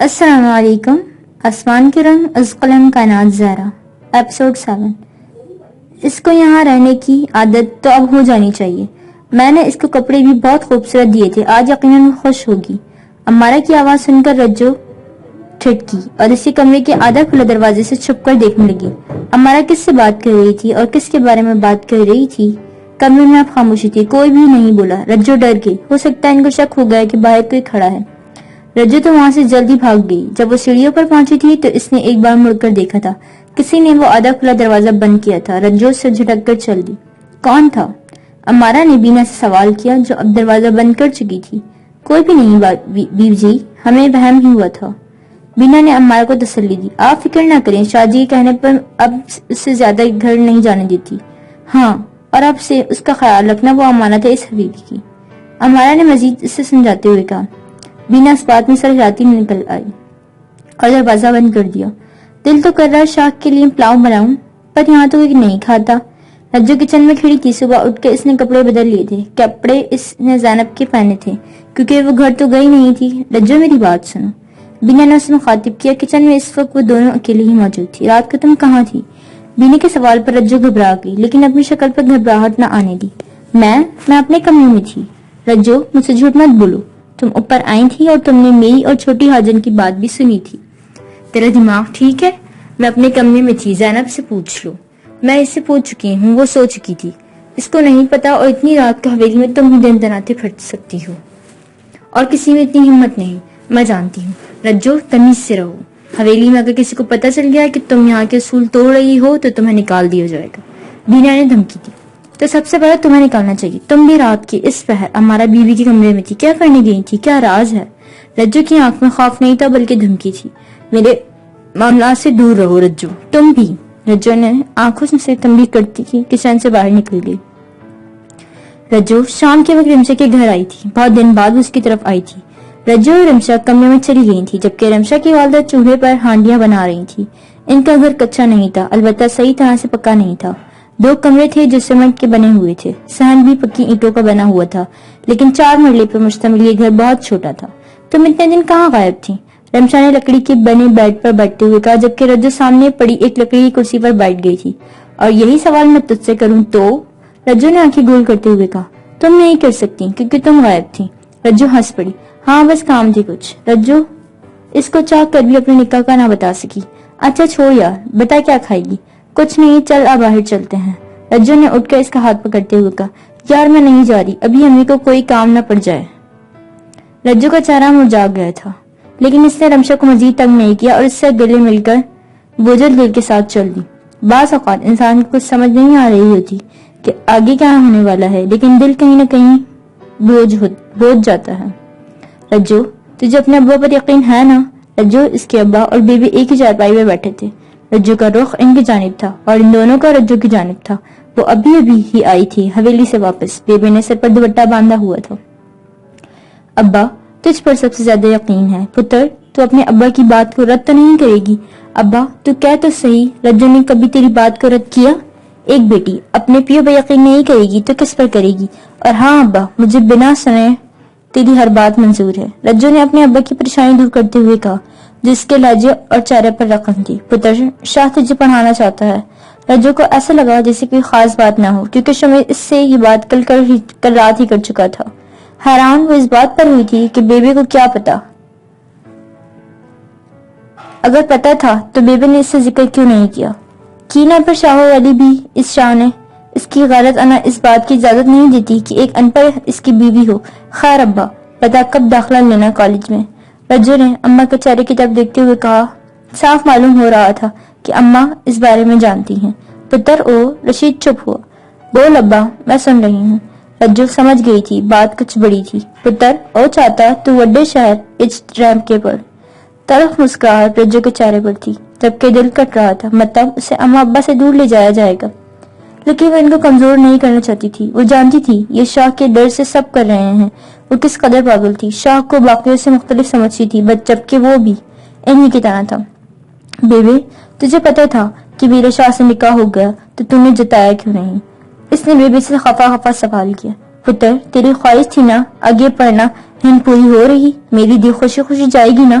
السلام علیکم. آسمان کے رنگ از قلم کائنات زہرا ایپیسوڈ 7. اس کو یہاں رہنے کی عادت تو اب ہو جانی چاہیے. میں نے اس کو کپڑے بھی بہت خوبصورت دیے تھے. آج یقیناً وہ خوش ہوگی. امارا کی آواز سن کر رجو ٹھٹکی اور اسی کمرے کے آدھا کھلا دروازے سے چھپ کر دیکھنے لگی. امارا کس سے بات کر رہی تھی اور کس کے بارے میں بات کر رہی تھی؟ کمرے میں اب خاموشی تھی. کوئی بھی نہیں بولا. رجو ڈر گئی. ہو سکتا ہے ان کو شک ہو گیا کہ باہر کوئی کھڑا ہے. رجو تو وہاں سے جلدی بھاگ گئی. جب وہ سیڑھیوں پر پہنچی تھی تو اس نے ایک بار مڑ کر دیکھا تھا. کسی نے وہ آدھا کھلا دروازہ بند کیا تھا. رجو سے جھٹک کر چل دی. کون تھا؟ امارا نے بینا سے سوال کیا جو اب دروازہ بند کر چکی تھی. کوئی بھی نہیں بیوی جی، ہمیں وہم ہی ہوا تھا. بینا نے امارا کو تسلی دی. آپ فکر نہ کریں، شاہ جی کے کہنے پر اب اس سے زیادہ گھر نہیں جانے دیتی. ہاں، اور اب سے اس کا خیال رکھنا، وہ امانت ہے اس حویلی کی. امارا نے مزید اسے سمجھاتے ہوئے کہا. بینا اس بات میں سرجاتی نکل آئی اور دروازہ بند کر دیا. دل تو کر رہا ہے شاہ کے لیے پلاؤ بناؤں، پر یہاں تو کوئی نہیں کھاتا. رجو کچن میں کھڑی تھی. صبح اٹھ کے اس نے کپڑے بدل لیے تھے. کپڑے اس نے زینب کے پہنے تھے کیونکہ وہ گھر تو گئی نہیں تھی. رجو میری بات سنو. بینا نے اسے مخاطب کیا. کچن میں اس وقت وہ دونوں اکیلے ہی موجود تھی. رات کو تم کہاں تھی؟ بینا کے سوال پر رجو گھبرا گئی لیکن اپنی شکل پر گھبراہٹ نہ آنے دی. میں اپنے کمرے میں تھی. رجو مجھ سے جھوٹ مت بولو. تم اوپر آئی تھی اور تم نے میری اور چھوٹی حاجن کی بات بھی سنی تھی. تیرا دماغ ٹھیک ہے؟ میں اپنے کمرے میں تھی. زینب سے پوچھ لو. میں اس سے پوچھ چکی ہوں. وہ سو چکی تھی. اس کو نہیں پتا اور اتنی رات کو حویلی میں تم ہی دن دناتے پھٹ سکتی ہو اور کسی میں اتنی ہمت نہیں. میں جانتی ہوں. رجو تمیز سے رہو. حویلی میں اگر کسی کو پتا چل گیا کہ تم یہاں کے اصول توڑ رہی ہو تو تمہیں نکال دیا جائے گا. بینا نے دھمکی دی. تو سب سے پہلے تمہیں نکالنا چاہیے. تم بھی رات کی اس پہر ہمارا بیوی کے کمرے میں تھی. کیا کرنے گئی تھی؟ کیا راز ہے؟ رجو کی آنکھ میں خوف نہیں تھا بلکہ دھمکی تھی. میرے معاملات سے دور رہو رجو. تم بھی. رجو نے آنکھوں سے تنبیہ کرتی کی کچن سے باہر نکل گئی. رجو شام کے وقت رمشا کے گھر آئی تھی. بہت دن بعد اس کی طرف آئی تھی. رجو اور رمشا کمرے میں چلی گئی تھی جبکہ رمشا کی والدہ چولہے پر ہانڈیاں بنا رہی تھی. ان کا گھر کچا نہیں تھا، البتہ صحیح طرح سے پکا نہیں تھا. 2 کمرے تھے جو سیمنٹ کے بنے ہوئے تھے. صحن بھی پکی اینٹوں کا بنا ہوا تھا لیکن 4 مرلے پر مشتمل یہ گھر بہت چھوٹا تھا. تم اتنے دن کہاں غائب تھی؟ رمشا نے لکڑی کے بنے بیڈ پر بیٹھتے ہوئے کہا جبکہ رجو سامنے پڑی ایک لکڑی کی کرسی پر بیٹھ گئی تھی. اور یہی سوال میں تجھ سے کروں تو؟ رجو نے آنکھیں گول کرتے ہوئے کہا. تم نہیں کر سکتی کیونکہ تم غائب تھی. رجو ہنس پڑی. ہاں بس کام تھی کچھ. رجو اس کو چاہ کر بھی اپنے نکاح کا نہ بتا سکی. اچھا چھوڑ یار، بتا کیا کھائے گی؟ کچھ نہیں، چل اب باہر چلتے ہیں. رجو نے اٹھ کر اس کا ہاتھ پکڑتے ہوئے کہا. یار میں نہیں جا رہی، ابھی امی کو کوئی کام نہ پڑ جائے. رجو کا چہرہ مرجھا گیا تھا لیکن اس نے رمشا کو مزید تنگ نہیں کیا اور اس سے گلے مل کر بوجھل دل کے ساتھ چل دی. بعض اوقات انسان کو کچھ سمجھ نہیں آ رہی ہوتی کہ آگے کیا ہونے والا ہے لیکن دل کہیں نہ کہیں بوجھ جاتا ہے. رجو تجھے اپنے ابا پر یقین ہے نا؟ رجو، اس کے ابا اور بیوی ایک ہی چارپائی میں بیٹھے تھے. رجو کا رخ ان کی جانب تھا اور ان دونوں کا رجو کی جانب تھا. وہ ابھی ہی آئی تھی حویلی سے واپس. بیبی نے سر پر دوپٹہ باندھا ہوا تھا. ابا تجھ پر سب سے زیادہ یقین ہے. پتر تو اپنے ابا کی بات کو رد تو نہیں کرے گی؟ ابا تو کہہ تو صحیح، رجو نے کبھی تیری بات کو رد کیا؟ ایک بیٹی اپنے پیو پر یقین نہیں کرے گی تو کس پر کرے گی؟ اور ہاں ابا، مجھے بنا سنے تیری ہر بات منظور ہے. رجو نے اپنے ابا کی پریشانی دور کرتے ہوئے کہا جس کے لہجے اور چہرے پر رقم تھی. پتر شاہ تجھے پڑھانا چاہتا ہے. رجو کو ایسا لگا جیسے کوئی خاص بات نہ ہو کیونکہ شمع اس سے یہ بات کل رات ہی کر چکا تھا. حیران وہ اس بات پر ہوئی تھی کہ بیبی کو کیا پتا. اگر پتا تھا تو بیبی نے اس سے ذکر کیوں نہیں کیا؟ کینا پر شاہ علی بھی اس شاہ نے اس کی غیرت انا اس بات کی اجازت نہیں دیتی کہ ایک ان پڑھ اس کی بیوی ہو. خیر ابا، بتا کب داخلہ لینا کالج میں؟ رجو نے اماں کے چہرے کی طرف دیکھتے ہوئے کہا. صاف معلوم ہو رہا تھا کہ اماں اس بارے میں جانتی ہیں. پتر رشید چپ ہوا. بول ابا، میں سن رہی ہوں. رجو سمجھ گئی تھی بات کچھ بڑی تھی. پتر چاہتا تو وڈے شہر ریمپ کے پر. تلخ مسکراہٹ رجو کے چہرے پر تھی جبکہ دل کٹ رہا تھا. مطلب اسے اماں ابا سے دور لے جایا جائے گا لیکن وہ ان کو کمزور نہیں کرنا چاہتی تھی. وہ جانتی تھی یہ شاہ کے ڈر سے سب کر رہے ہیں. وہ کس قدر پاگل تھی. شاہ کو باقیوں سے مختلف سمجھتی تھی جبکہ وہ بھی انہی کی طرح تھا. بیبی تجھے پتا تھا کہ میرے شاہ سے نکاح ہو گیا تو تم نے جتایا کیوں نہیں؟ اس نے بیبی سے خفا سوال کیا. پتر تیری خواہش تھی نا آگے پڑھنا، ہند پوری ہو رہی، میری دی خوشی خوشی جائے گی نا.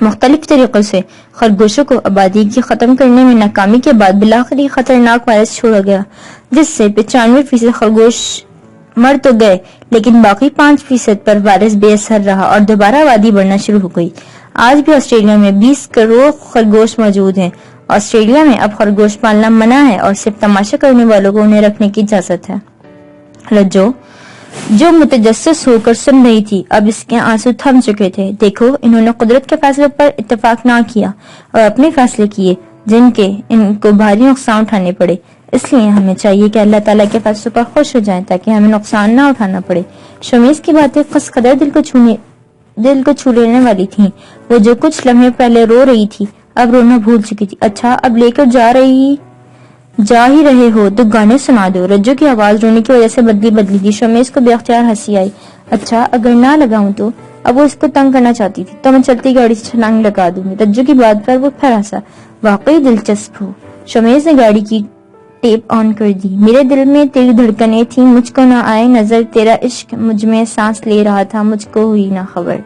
مختلف طریقوں سے خرگوشوں کو آبادی کی ختم کرنے میں ناکامی کے بعد بالآخر یہ خطرناک وائرس چھوڑا گیا، جس سے 95% خرگوش مر تو گئے لیکن باقی 5% پر وائرس بے اثر رہا اور دوبارہ آبادی بڑھنا شروع ہو گئی۔ آج بھی آسٹریلیا میں 20 کروڑ خرگوش موجود ہیں۔ آسٹریلیا میں اب خرگوش پالنا منع ہے اور صرف تماشا کرنے والوں کو انہیں رکھنے کی اجازت ہے۔ رجو، جو متجسس ہو کر سن رہی تھی، اب اس کے آنسو تھم چکے تھے۔ دیکھو، انہوں نے قدرت کے فیصلوں پر اتفاق نہ کیا اور اپنے فیصلے کیے جن کے ان کو بھاری نقصان اٹھانے پڑے۔ اس لیے ہمیں چاہیے کہ اللہ تعالیٰ کے فیصلوں پر خوش ہو جائیں تاکہ ہمیں نقصان نہ اٹھانا پڑے۔ شمیز کی باتیں خس قدر دل کو چھو لینے والی تھیں۔ وہ جو کچھ لمحے پہلے رو رہی تھی اب رونا بھول چکی تھی۔ اچھا، اب لے کر جا ہی رہے ہو تو گانے سنا دو۔ رجو کی آواز رونے کی وجہ سے بدلی تھی۔ شمیز کو بے اختیار ہنسی آئی۔ اچھا، اگر نہ لگاؤں تو؟ اب وہ اس کو تنگ کرنا چاہتی تھی۔ تو میں چلتی گاڑی سے چھلانگ لگا دوں گی۔ رجو کی بات پر وہ پھر ہنسا۔ واقعی دلچسپ ہو۔ شمیز نے گاڑی کی ٹیپ آن کر دی۔ میرے دل میں تیری دھڑکنیں تھیں، مجھ کو نہ آئے نظر تیرا عشق، مجھ میں سانس لے رہا تھا، مجھ کو ہوئی نہ خبر۔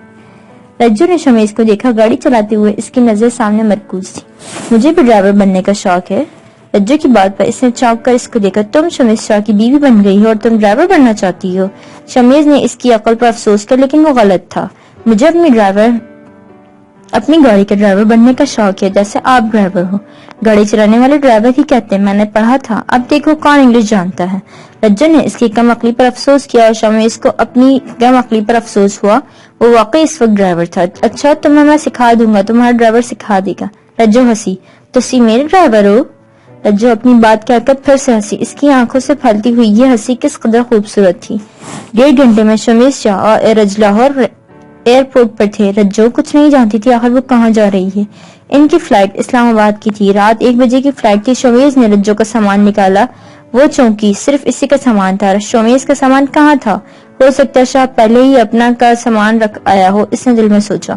رجو نے شمیز کو دیکھا۔ گاڑی چلاتے ہوئے اس کی نظر سامنے مرکوز تھی۔ مجھے بھی ڈرائیور بننے کا شوق ہے۔ رجو کی بات پر اس نے چونک کر اس کو دیکھا۔ تم شمیز شاہ کی بیوی بن گئی ہو اور تم ڈرائیور بننا چاہتی ہو؟ شمیز نے اس کی عقل پر افسوس کیا، لیکن وہ غلط تھا۔ مجھے اپنی گاڑی کا ڈرائیور بننے کا شوق ہے، جیسے آپ ڈرائیور ہو۔ گاڑی چلانے والے ڈرائیور ہی کہتے ہیں، میں نے پڑھا تھا۔ اب دیکھو کون انگلش جانتا ہے۔ رجو نے اس کی کم عقلی پر افسوس کیا اور شمیز کو اپنی کم عقلی پر افسوس ہوا۔ وہ واقعی اس وقت ڈرائیور تھا۔ اچھا، تمہیں میں سکھا دوں گا، تمہارا ڈرائیور سکھا دے گا۔ رجو ہنسی۔ تسی میرے ڈرائیور ہو؟ رجو اپنی بات کہہ کر پھر سے ہنسی۔ اس کی آنکھوں سے پھیلتی ہوئی یہ ہنسی کس قدر خوبصورت تھی۔ 1.5 گھنٹے میں شمیز شاہ اور ایرج لاہور ایئرپورٹ پر تھے۔ رجو کچھ نہیں جانتی تھی آخر وہ کہاں جا رہی ہے۔ ان کی فلائٹ اسلام آباد کی تھی۔ رات 1 بجے کی فلائٹ تھی۔ شمیز نے رجو کا سامان نکالا۔ وہ چونکی صرف اسی کا سامان تھا۔ شمیز کا سامان کہاں تھا؟ ہو سکتا ہے شاہ پہلے ہی اپنا کا سامان رکھ آیا ہو، اس نے دل میں سوچا۔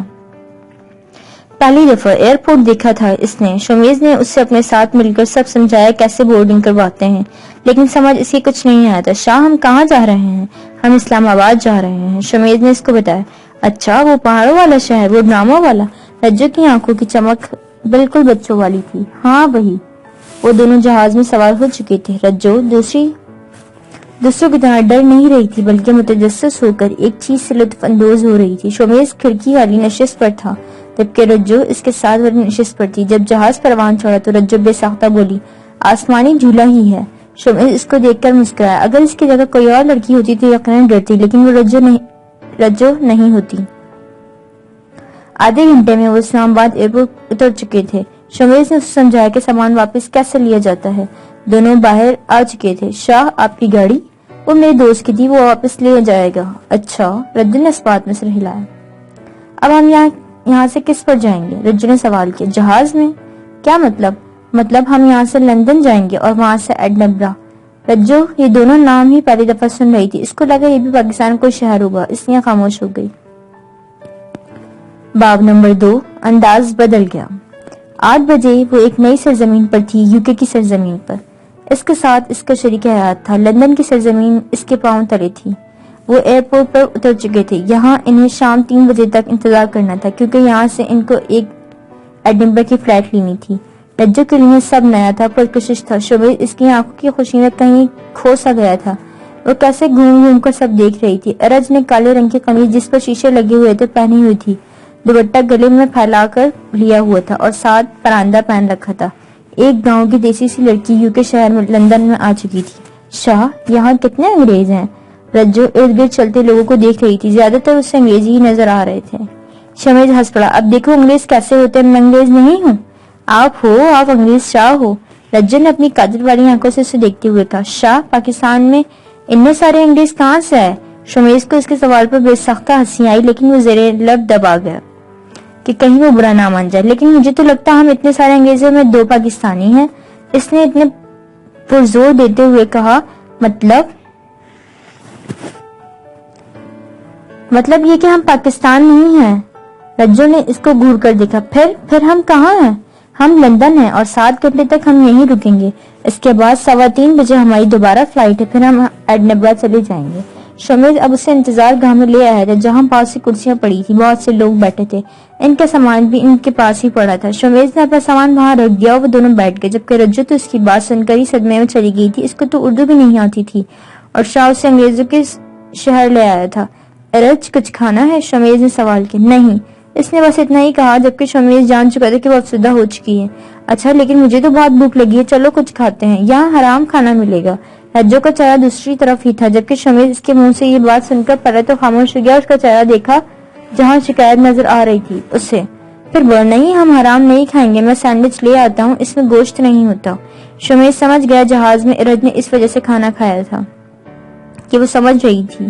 پہلی دفعہ ایئرپورٹ دیکھا تھا اس نے۔ شمیز نے اس سے اپنے ساتھ مل کر سب سمجھایا کیسے بورڈنگ کرواتے ہیں، لیکن سمجھ اس کی کچھ نہیں آیا تھا۔ شاہ، ہم کہاں جا رہے ہیں؟ ہم اسلام آباد جا رہے ہیں، شمیز نے اس کو بتایا۔ اچھا، وہ پہاڑوں والا شہر، وہ ڈراموں والا؟ رجو کی آنکھوں کی چمک بالکل بچوں والی تھی۔ ہاں وہی۔ وہ دونوں جہاز میں سوار ہو چکے تھے۔ رجو دوسروں کی طرح ڈر نہیں رہی تھی، بلکہ متجسس ہو کر ایک چیز سے لطف اندوز ہو رہی تھی۔ شمیز کھڑکی والی نشست پر تھا جبکہ رجو اس کے ساتھ والی نشست پر تھی۔ جب جہاز پروان چھوڑا تو رجو بے ساختہ بولی، آسمانی جھولا ہی ہے۔ شمیز اس کو دیکھ کر مسکرایا۔ اگر اس کی جگہ کوئی اور لڑکی ہوتی تو یقیناً ڈرتی، لیکن وہ رجو نہیں ہوتی۔ آدھے گھنٹے میں وہ اسلام آباد ایئرپورٹ اتر چکے تھے۔ شمیز نے اسے سمجھایا کہ سامان واپس کیسے لیا جاتا ہے۔ دونوں باہر آ چکے تھے۔ شاہ، آپ کی گاڑی؟ وہ میرے دوست کی تھی، وہ واپس لے جائے گا۔ اچھا، رجو نے اس بات میں سر ہلایا۔ اب ہم یہاں سے کس پر جائیں گے؟ رجو نے سوال کیا۔ جہاز میں؟ کیا مطلب ہم یہاں سے لندن جائیں گے اور وہاں سے ایڈنبرا۔ رجو یہ دونوں نام ہی پہلی دفعہ سن رہی تھی۔ اس کو لگا یہ بھی پاکستان کوئی شہر ہوگا، اس لیے خاموش ہو گئی۔ باب نمبر 2، انداز بدل گیا۔ 8 بجے وہ ایک نئی سرزمین پر تھی، یوکے کی سرزمین پر۔ اس کے ساتھ اس کا شریک حیات تھا۔ لندن کی سرزمین اس کے پاؤں تلے تھی۔ وہ ایئرپورٹ پر اتر چکے تھے۔ یہاں انہیں شام 3 بجے تک انتظار کرنا تھا کیونکہ یہاں سے ان کو ایک ایڈنبرا کی فلائٹ لینی تھی۔ رجو کے لیے سب نیا تھا، پرکشش تھا۔ شمیز اس کی آنکھوں کی خوشی میں کہیں کھو سا گیا تھا۔ وہ کیسے گھوم کر سب دیکھ رہی تھی۔ ارج نے کالے رنگ کی قمیض جس پر شیشے لگے ہوئے تھے پہنی ہوئی تھی، دوپٹہ گلے میں پھیلا کر لیا ہوا تھا اور ساتھ پراندہ پہن رکھا تھا۔ ایک گاؤں کی دیسی سی لڑکی یوکے شہر میں لندن میں آ چکی تھی۔ شاہ، یہاں کتنے انگریز ہیں؟ رجو ارد گرد چلتے لوگوں کو دیکھ رہی تھی، زیادہ تر اسے انگریزی ہی نظر آ رہے تھے۔ شمیز ہنس پڑا۔ اب دیکھو انگریز کیسے ہوتے ہیں، میں انگریز نہیں ہوں۔ آپ انگریز شاہ ہو۔ رجو نے اپنی کاجل والی آنکھوں سے اسے دیکھتے ہوئے کہا۔ شاہ، پاکستان میں اتنے سارے انگریز کہاں سے آئے؟ شمیز کو اس کے سوال پر بے ساختہ ہنسی آئی، لیکن وہ زیر لب دبا گیا کہ کہیں وہ برا نہ مان جائے۔ لیکن مجھے تو لگتا ہم اتنے سارے انگریزوں میں 2 پاکستانی ہیں، اس نے اتنے پرزور دیتے ہوئے کہا۔ مطلب یہ کہ ہم پاکستان نہیں ہیں۔ رجو نے اس کو گھور کر دیکھا۔ پھر ہم کہاں ہیں؟ ہم لندن ہیں اور 7 گھنٹے تک ہم یہیں رکیں گے۔ اس کے بعد 3:15 بجے ہماری دوبارہ فلائٹ ہے، پھر ہم ایڈنبرا چلے جائیں گے۔ شمیز اب اسے انتظار گاہ میں لے آیا تھا جہاں پاس سے کرسیاں پڑی تھی، بہت سے لوگ بیٹھے تھے، ان کا سامان بھی ان کے پاس ہی پڑا تھا۔ شمیز نے اپنا سامان وہاں رکھ دیا اور وہ دونوں بیٹھ گئے، جبکہ رجو تو اس کی بات سن کر ہی صدمے میں چلی گئی تھی۔ اس کو تو اردو بھی نہیں آتی تھی اور شاہ اسے انگریزوں کے شہر لے آیا تھا۔ رج کچھ کھانا ہے؟ شمیز نے سوال کیا۔ نہیں، اس نے بس اتنا ہی کہا، جبکہ شمیز جان چکا تھا کہ وہ افسردہ ہو چکی ہے۔ اچھا، لیکن مجھے تو بہت بھوک لگی ہے، چلو کچھ کھاتے ہیں، یہاں حرام کھانا ملے گا۔ رجو کا چہرہ دوسری طرف ہی تھا، جبکہ شمیز اس کے منہ سے یہ بات سن کر پہلے تو خاموش ہو گیا، اس کا چہرہ دیکھا جہاں شکایت نظر آ رہی تھی اسے۔ پھر بول، نہیں ہم حرام نہیں کھائیں گے، میں سینڈوچ لے آتا ہوں، اس میں گوشت نہیں ہوتا۔ شمیز سمجھ گیا جہاز میں رج نے اس وجہ سے کھانا کھایا تھا کہ وہ سمجھ رہی تھی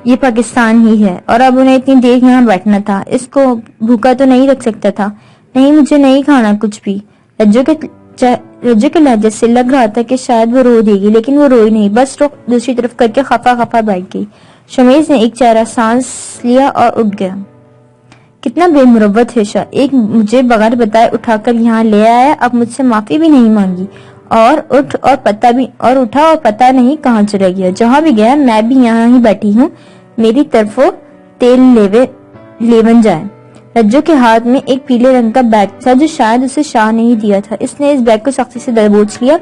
یہ پاکستان ہی ہے اور اب انہیں اتنی دیر یہاں بیٹھنا تھا، اس کو بھوکا تو نہیں رکھ سکتا تھا۔ نہیں، مجھے نہیں کھانا کچھ بھی۔ رجو کے لہجے سے لگ رہا تھا کہ شاید وہ رو دے گی، لیکن وہ روئی نہیں، بس رخ دوسری طرف کر کے خفا خفا بیٹھ گئی۔ شمیز نے ایک چہرہ سانس لیا اور اٹھ گیا۔ کتنا بے مروت ہے شاہ، ایک مجھے بغیر بتائے اٹھا کر یہاں لے آیا، اب مجھ سے معافی بھی نہیں مانگی، اور اٹھا اور پتہ نہیں کہاں چلا گیا۔ جہاں بھی گیا میں بھی یہاں ہی بیٹھی ہوں، میری طرف تیل لیون جائے۔ رجو کے ہاتھ میں ایک پیلے رنگ کا بیگ تھا جو شاید اسے شاہ نے ہی دیا تھا۔ اس نے اس بیگ کو سختی سے دبوچ لیا،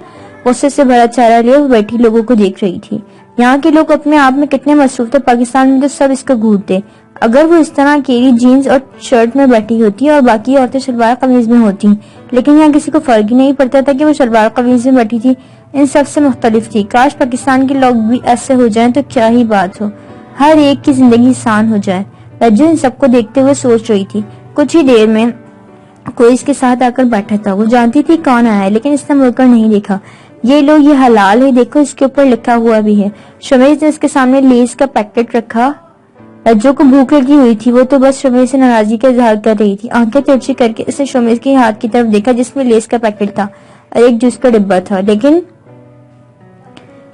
غصے سے بھرا چہرہ لیا، وہ بیٹھی لوگوں کو دیکھ رہی تھی۔ یہاں کے لوگ اپنے آپ میں کتنے مصروف تھے، پاکستان میں تو سب اس کا گھورتے۔ اگر وہ اس طرح اکیلی جینز اور شرٹ میں بیٹھی ہوتی اور باقی عورتیں شلوار قمیض میں ہوتی، لیکن یہاں کسی کو فرق ہی نہیں پڑتا تھا کہ وہ شلوار قمیض میں بیٹھی تھی، ان سب سے مختلف تھی۔ کاش پاکستان کے لوگ بھی ایسے ہو جائیں تو کیا ہی بات ہو، ہر ایک کی زندگی آسان ہو جائے۔ رجو ان سب کو دیکھتے ہوئے سوچ رہی تھی۔ کچھ ہی دیر میں کوئی اس کے ساتھ آ کر بیٹھا تھا، وہ جانتی تھی کون آیا ہے، لیکن اس نے مڑ کر نہیں دیکھا۔ یہ لو، یہ حلال ہے، دیکھو اس کے اوپر لکھا ہوا بھی ہے۔ شمیز نے اس کے سامنے لیز کا پیکٹ رکھا۔ رجو کو بھوک لگی ہوئی تھی، وہ تو بس شمیز سے ناراضگی کا اظہار کر رہی تھی۔ آنکھیں ترچھی کر کے اس نے شمیز کے ہاتھ کی طرف دیکھا جس میں لیز کا پیکٹ تھا اور ایک جوس کا ڈبہ تھا، لیکن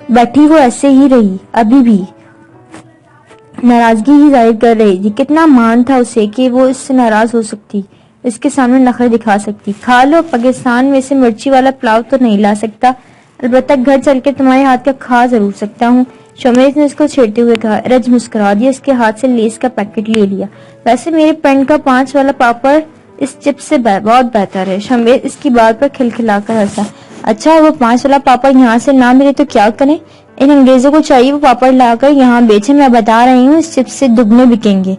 بیٹھی وہ ایسے ہی رہی، ابھی بھی ناراضگی ہی ظاہر کر رہی تھی۔ کتنا مان تھا اسے کہ وہ اس سے ناراض ہو سکتی، اس کے سامنے نخرے دکھا سکتی۔ کھا لو، پاکستان میں سے مرچی والا پلاؤ تو نہیں لا سکتا، البتہ گھر چل کے تمہارے ہاتھ کا کھا ضرور سکتا ہوں، شمیز نے اس کو چھیڑتے ہوئے کہا۔ رج مسکرا دیا، اس کے ہاتھ سے لیس کا پیکٹ لے لیا۔ ویسے میرے پینٹ کا 5 والا پاپڑ اس چپ سے بہت بہتر ہے۔ شمیز اس کی بات پر کھلکھلا کر ہنسا۔ اچھا، وہ 5 والا پاپڑ یہاں سے نہ ملے تو کیا کریں؟ ان انگریزوں کو چاہیے وہ پاپڑ لا کر یہاں بیچے، میں بتا رہی ہوں اس چپ سے دگنے بکیں گے۔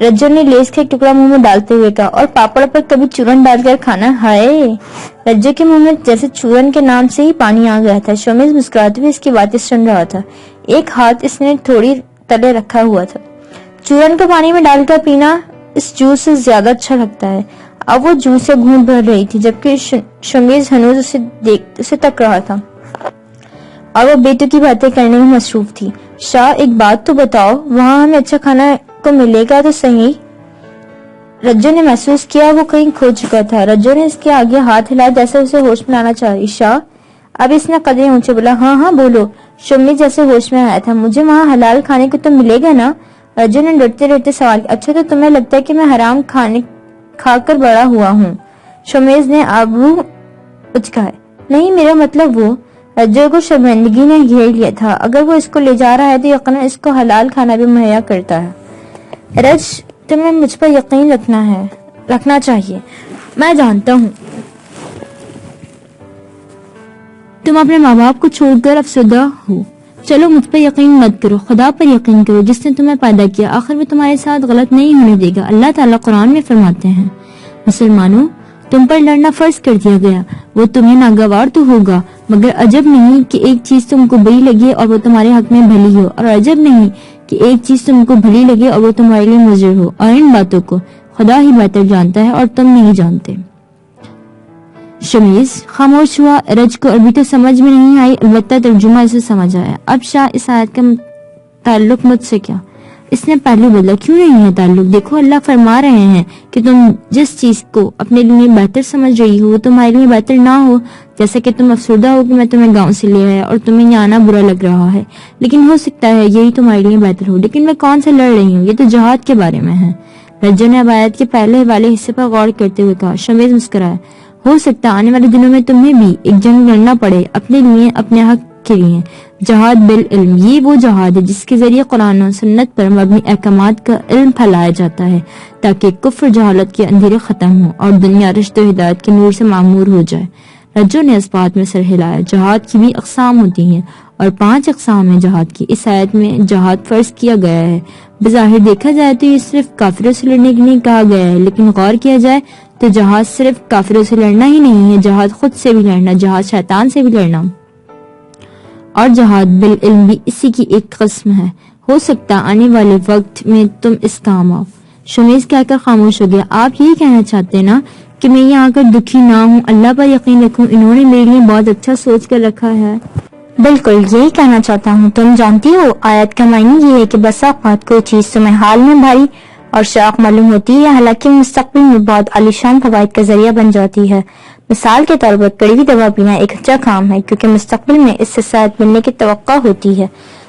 رجو نے لیس کا ایک ٹکڑا منہ میں ڈالتے ہوئے کہا، اور پاپڑ پر کبھی چورن ڈال کر کھانا؟ ہائے! رجو کے منہ میں جیسے چورن کے نام سے ہی پانی آ گیا تھا۔ شمیز مسکراتے ہوئے اس کی باتیں سن رہا تھا، ایک ہاتھ اس نے تھوڑی تلے رکھا ہوا تھا۔ چورن کو پانی میں ڈال کر پینا اس جوس سے زیادہ اچھا لگتا ہے۔ اب وہ جوس سے گھونٹ بھر رہی تھی، جبکہ شمیز ہنوز اسے تک رہا تھا اور وہ بیتوکی باتیں کرنے میں مصروف تھی۔ شاہ، ایک بات تو بتاؤ، وہاں ہمیں اچھا کھانا کو ملے گا تو صحیح؟ رجو نے محسوس کیا وہ کہیں کھو چکا تھا۔ رجو نے اس کے آگے ہاتھ ہلایا جیسے اسے ہوش میں لانا چاہ رہی۔ شاہ، اب اس نے قدرے اونچے بولا۔ ہاں ہاں بولو۔ شمیز جیسے ہوش میں آیا تھا۔ مجھے وہاں حلال کھانے کو تو ملے گا نا؟ رجو نے ڈرتے ڈرتے سوال کیا۔ اچھا، تو تمہیں لگتا ہے کہ میں حرام کھا کر بڑا ہوا ہوں؟ شمیز نے آبرو اچکائے۔ نہیں، میرا مطلب وہ۔ رجو کو شرمندگی نے گھیر لیا تھا، اگر وہ اس کو لے جا رہا ہے تو یقیناً اس کو حلال کھانا بھی مہیا کرتا ہے۔ رج، تمہیں مجھ پر یقین رکھنا چاہیے، میں جانتا ہوں تم اپنے ماں باپ کو چھوڑ کر افسردہ ہو، چلو مجھ پر یقین مت کرو، خدا پر یقین کرو جس نے تمہیں پیدا کیا، آخر وہ تمہارے ساتھ غلط نہیں ہونے دے گا۔ اللہ تعالیٰ قرآن میں فرماتے ہیں، مسلمانوں تم پر لڑنا فرض کر دیا گیا، وہ تمہیں ناگوار تو ہوگا، مگر عجب نہیں کہ ایک چیز تم کو بری لگے اور وہ تمہارے حق میں بھلی ہو، اور عجب نہیں کہ ایک چیز تم کو بھلی لگے اور وہ تمہارے لیے مضر ہو، اور ان باتوں کو خدا ہی بہتر جانتا ہے اور تم نہیں جانتے۔ شمیز خاموش ہوا۔ رج کو ابھی تو سمجھ میں نہیں آئی، البتہ ترجمہ اسے سمجھ آیا۔ اب شاہ، اس آیت کا تعلق مجھ سے کیا؟ اس نے پہلے بدلا، کیوں نہیں ہے تعلق؟ دیکھو اللہ فرما رہے ہیں کہ تم جس چیز کو اپنے لیے بہتر سمجھ رہی ہو وہ تمہارے لیے بہتر نہ ہو، جیسا کہ تم افسردہ ہو کہ میں تمہیں گاؤں سے لے آیا اور تمہیں یہاں آنا برا لگ رہا ہے، لیکن ہو سکتا ہے یہی تمہارے لیے بہتر ہو۔ لیکن میں کون سے لڑ رہی ہوں؟ یہ تو جہاد کے بارے میں ہے۔ رجو نے اب آیت کے پہلے والے حصے پر غور کرتے ہوئے کہا۔ شمیز مسکرایا۔ ہو سکتا آنے والے دنوں میں تمہیں بھی ایک جنگ لڑنا پڑے اپنے لیے، اپنے حق کے لیے. جہاد بالعلم، یہ وہ جہاد ہے جس کے ذریعے قرآن و سنت پر مبنی احکامات کا علم پھیلایا جاتا ہے تاکہ کفر جہالت کے اندھیرے ختم ہوں اور دنیا رشد و ہدایت کے نور سے معمور ہو جائے. رجو نے اس بات میں سر ہلایا. جہاد کی بھی اقسام ہوتی ہیں اور 5 اقسام ہیں جہاد کی. اس آیت میں جہاد فرض کیا گیا ہے. بظاہر دیکھا جائے تو یہ صرف کافروں سے لڑنے کے لیے کہا گیا ہے، لیکن غور کیا جائے تو جہاد صرف کافروں سے لڑنا ہی نہیں ہے، جہاد خود سے بھی لڑنا، جہاد شیطان سے بھی لڑنا. اور جہاد بالعلم بھی اسی کی ایک قسم ہے. ہو سکتا آنے والے وقت میں تم اس کام آؤ. شمیز کہہ کر خاموش ہو گیا. آپ یہی کہنا چاہتے ہیں نا کہ میں یہاں آ کر دکھی نہ ہوں، اللہ پر یقین رکھوں، انہوں نے میرے لیے بہت اچھا سوچ کر رکھا ہے. بالکل یہی کہنا چاہتا ہوں. تم جانتی ہو آیت کا معنی یہ ہے کہ بس اوقات کوئی چیز تمہیں حال میں بھاری اور شاق معلوم ہوتی ہے، حالانکہ مستقبل میں بہت عالیشان فوائد کا ذریعہ بن جاتی ہے. مثال کے طور پر کڑوی دوا پینا ایک اچھا کام ہے کیونکہ مستقبل میں اس سے صحت ملنے کی توقع ہوتی ہے.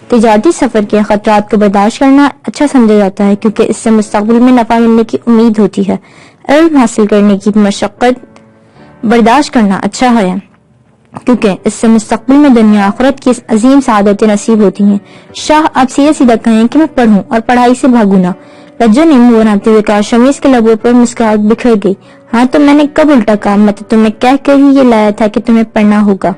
تجارتی سفر کے خطرات کو برداشت کرنا اچھا سمجھا جاتا ہے کیونکہ اس سے مستقبل میں نفع ملنے کی امید ہوتی ہے. علم حاصل کرنے کی مشقت برداشت کرنا اچھا ہے کیونکہ اس سے مستقبل میں دنیا آخرت کی عظیم سعادتیں نصیب ہوتی ہیں. شاہ آپ سیدھا سیدھا کہیں کہ میں پڑھوں اور پڑھائی سے بھاگوں نہ. رجو نے منہ بناتے ہوئے کہا. شمیز کے لبوں پر مسکراہٹ بکھر گئی. ہاں تو میں نے کب الٹا کہا؟ میں تو تمہیں کہہ کر ہی یہ لایا تھا کہ تمہیں پڑھنا ہوگا.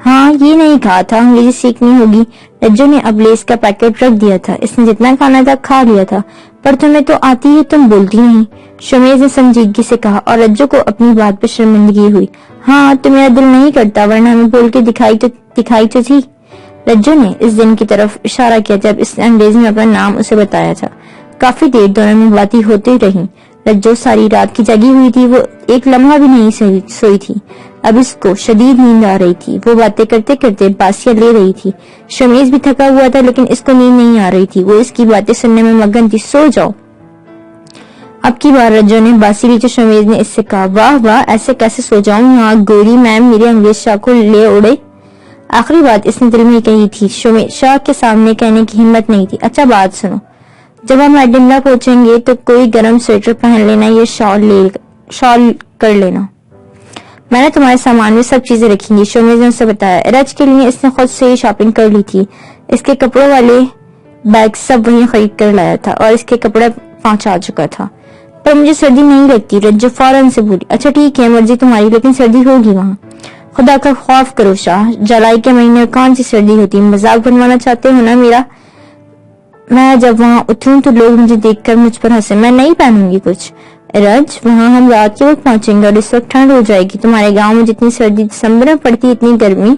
ہاں یہ نہیں کہا تھا انگریزی سیکھنی ہوگی. رجو نے اب لیس کا پیکٹ رکھ دیا تھا. اس نے جتنا کھانا تھا کھا لیا تھا. پر تمہیں تو آتی ہے، تم بولتی نہیں. شمیز نے سنجیدگی سے کہا اور رجو کو اپنی بات پر شرمندگی ہوئی. ہاں تو میرا دل نہیں کرتا، ورنہ ہمیں بول کے دکھائی تو تھی. رجو نے اس دن کی طرف اشارہ کیا جب اس نے انگریزی میں اپنا نام اسے بتایا تھا. کافی دیر دونوں میں باتیں ہوتی رہیں. رجو ساری رات کی جگی ہوئی تھی. وہ ایک لمحہ بھی نہیں سوئی تھی. اب اس کو شدید نیند آ رہی تھی. وہ باتیں کرتے کرتے باسیاں لے رہی تھی. شمیز بھی تھکا ہوا تھا لیکن اس کو نیند نہیں آ رہی تھی. وہ اس کی باتیں سننے میں مگن تھی. سو جاؤ. اب کی بار رجو نے باسی لی تو شمیز نے اس سے کہا. واہ واہ، ایسے کیسے سو جاؤں؟ یہاں گوری میم میرے انگریز شاہ کو لے اڑے. آخری بات اس نے دل میں کہی تھی. شمیز شاہ کے سامنے کہنے کی ہمت نہیں تھی. اچھا بات سنو، جب ہم ایڈنبرا پہنچیں گے تو کوئی گرم سویٹر پہن لینا، یہ شال کر لینا. میں نے تمہارے سامان میں سب چیزیں رکھی گی. شمیز نے اسے بتایا. رج کے لیے اس نے خود سے ہی شاپنگ کر لی تھی. اس کے کپڑوں والے بیگ سب وہیں خرید کر لایا تھا اور اس کے کپڑے پہنچا چکا تھا. پر مجھے سردی نہیں لگتی. رجو فوراً سے بولی. اچھا ٹھیک ہے، مرضی تمہاری، لیکن سردی ہوگی وہاں. خدا کا خوف کرو شاہ، جولائی کے مہینے میں کون سی سردی ہوتی؟ مذاق بنوانا چاہتے ہو نا میرا؟ میں جب وہاں اتروں تو لوگ مجھے دیکھ کر مجھ پر ہنسے. میں نہیں پہنوں گی کچھ. رج وہاں ہم رات کے وقت پہنچیں گے اور اس وقت ٹھنڈ ہو جائے گی. تمہارے گاؤں میں جتنی سردی دسمبر میں پڑتی اتنی گرمی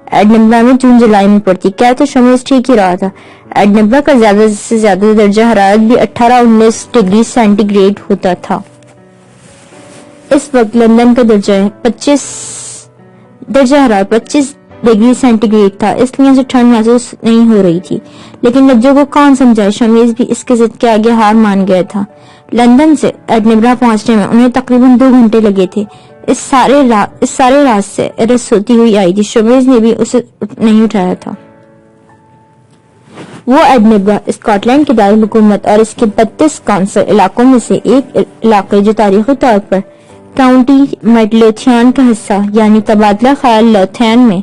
ایڈنبرا میں جون جولائی میں پڑتی. کیا تو شمیز ٹھیک ہی رہا تھا. ایڈنبرا کا زیادہ سے زیادہ درجہ حرارت بھی 18-19 ڈگری سینٹی گریڈ ہوتا تھا. اس وقت لندن کا درجہ حرارت 25 ڈگری سینٹی گریڈ تھا، اس لیے اسے ٹھنڈ محسوس نہیں ہو رہی تھی. لیکن رجو کو کون سمجھائے، شمیز بھی اس کے ضد کے آگے ہار مان گیا تھا. لندن سے ایڈنبرا پہنچنے میں انہیں تقریباً 2 گھنٹے لگے تھے. اس سارے راز سے رج سوتی ہوئی آئی تھی. شمیز نے بھی اسے نہیں اٹھایا تھا. وہ ایڈنبرا اسکاٹ لینڈ کے دارالحکومت اور اس کے 32 کونسل علاقوں میں سے ایک علاقے جو تاریخی طور پر کاؤنٹی میڈلوتھین کا حصہ یعنی تبادلہ خیال لوتھین میں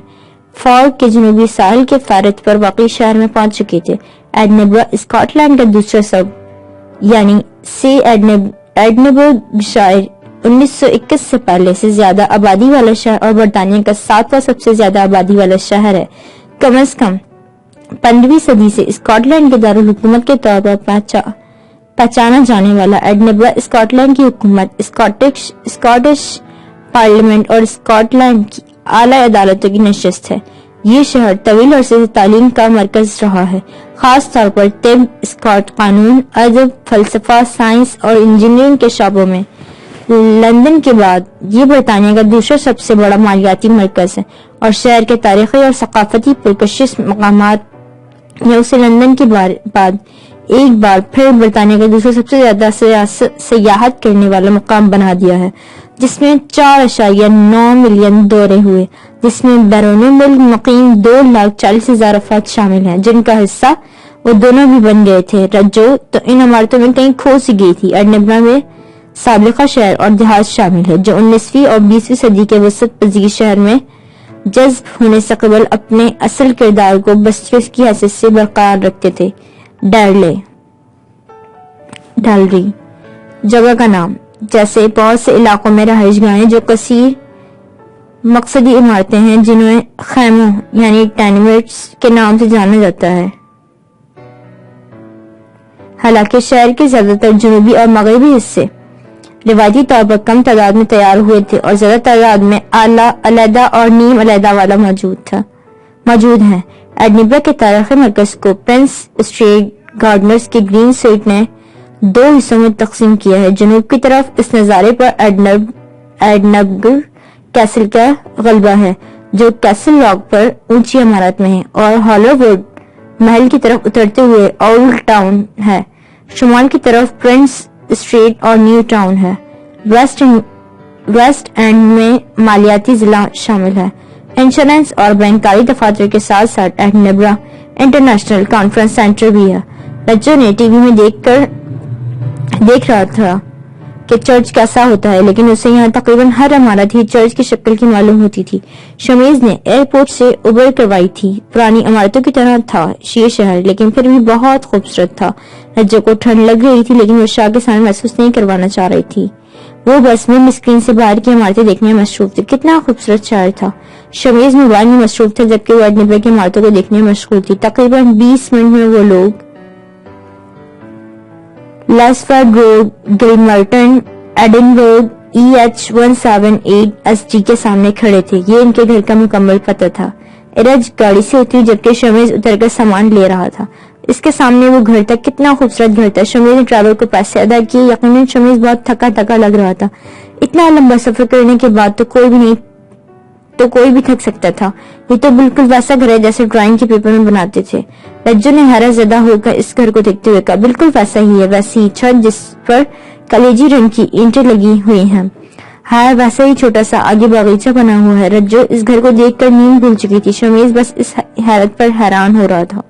فورڈ کے جنوبی ساحل کے فارت پر واقع شہر میں پہنچ چکے تھے. ایڈنبرا اسکاٹ لینڈ کا دوسرا سب یعنی سی ایڈنبرگ شائر 1921 سے پہلے سے زیادہ آبادی والا شہر اور برطانیہ کا 7واں سب سے زیادہ آبادی والا شہر ہے. کم از کم 15ویں صدی سے اسکاٹ لینڈ کے دارالحکومت کے طور پر پہچانا جانے والا ایڈنبرا اسکاٹ لینڈ کی حکومت، اسکاٹش پارلیمنٹ اور اسکاٹ لینڈ کی اعلیٰ عدالتوں کی نشست ہے. یہ شہر طویل عرصے سے تعلیم کا مرکز رہا ہے، خاص طور پر طب، اسکاٹ قانون، ادب، فلسفہ، سائنس اور انجینئرنگ کے شعبوں میں. لندن کے بعد یہ برطانیہ کا دوسرا سب سے بڑا مالیاتی مرکز ہے اور شہر کے تاریخی اور ثقافتی پرکشش مقامات نے اسے لندن کے بعد ایک بار پھر برطانیہ کا دوسرا سب سے زیادہ سیاحت کرنے والا مقام بنا دیا ہے، جس میں 4.9 ملین دورے ہوئے، جس میں بیرون ملک مقیم 2,40,000 افراد شامل ہیں، جن کا حصہ وہ دونوں بھی بن گئے تھے. رجو تو ان عمارتوں میں کہیں کھو سی گئی تھی. ایڈنبرا میں سابقہ شہر اور دیہات شامل ہے جو 19ویں اور 20ویں صدی کے وسط پذیر شہر میں جذب ہونے سے قبل اپنے اصل کردار کو بستیوں کی حیثیت سے برقرار رکھتے تھے۔ ڈالری جگہ کا نام، جیسے بہت سے علاقوں میں رہائش گاہیں جو کثیر مقصدی عمارتیں ہیں جنہیں خیموں یعنی ٹینیمنٹس کے نام سے جانا جاتا ہے۔ حالانکہ شہر کے زیادہ تر جنوبی اور مغربی حصے روایتی طور پر کم تعداد میں تیار ہوئے تھے اور زیادہ تعداد میں اعلیٰ علیحدہ اور نیم علیحدہ والا موجود ہیں۔ ایڈنبرگ کے تاریخی مرکز کو پرنس اسٹریٹ گارڈنرز کے گرین سٹریٹ نے 2 حصوں میں تقسیم کیا ہے۔ جنوب کی طرف اس نظارے پر ایڈنبرگ کیسل کا غلبہ ہے جو کیسل راک پر اونچی عمارت میں ہے، اور ہالو ووڈ محل کی طرف اترتے ہوئے اولڈ ٹاؤن ہے۔ شمال کی طرف پرنس اسٹریٹ اور نیو ٹاؤن ہے۔ ویسٹ اینڈ میں مالیاتی ضلع شامل ہے۔ انشورنس اور بینکاری دفاتر کے ساتھ ساتھ ایڈنبرگ انٹرنیشنل کانفرنس سینٹر بھی ہے۔ رجو نے ٹی وی میں دیکھ رہا تھا کہ چرچ کیسا ہوتا ہے، لیکن اسے یہاں تقریباً ہر عمارت ہی چرچ کی شکل کی معلوم ہوتی تھی۔ شمیز نے ایئرپورٹ سے عبور کروائی تھی۔ پرانی عمارتوں کی طرح تھا یہ شہر، لیکن پھر بھی بہت خوبصورت تھا۔ رجو کو ٹھنڈ لگ رہی تھی، لیکن وہ شاہ کے سامنے محسوس نہیں کروانا چاہ رہی تھی۔ وہ بس میں اسکرین سے باہر کی عمارتیں دیکھنے میں مصروف تھی۔ کتنا خوبصورت شہر تھا۔ شمیز موبائل میں مصروف تھا جبکہ وہ ایڈنبرگ کی عمارتوں کو دیکھنے میں مشغول تھی۔ تقریباً 20 منٹ میں وہ لوگ لاسفیلڈ روڈ، گلمرٹن، ایڈنبرگ EH178SG کے سامنے کھڑے تھے۔ یہ ان کے گھر کا مکمل پتہ تھا۔ ارج گاڑی سے اتری جبکہ شمیز اتر کر سامان لے رہا تھا۔ اس کے سامنے وہ گھر تھا۔ کتنا خوبصورت گھر تھا۔ شمیز نے ڈرائیور کو پیسے ادا کیے۔ یقیناً شمیز بہت تھکا لگ رہا تھا۔ اتنا لمبا سفر کرنے کے بعد تو کوئی بھی تھک سکتا تھا۔ یہ تو بالکل ویسا گھر ہے جیسے ڈرائنگ کے پیپر میں بناتے تھے۔ رجو نے حیرت زدہ ہو کر اس گھر کو دیکھتے ہوئے کہا، بالکل ویسا ہی ہے، ویسی ہی چھت جس پر کلیجی رنگ کی اینٹیں لگی ہوئی ہیں، ویسا ہی چھوٹا سا آگے باغیچہ بنا ہوا ہے۔ رجو اس گھر کو دیکھ کر نیند بھول چکی تھی۔ شمیز بس اس حیرت پر حیران ہو رہا تھا۔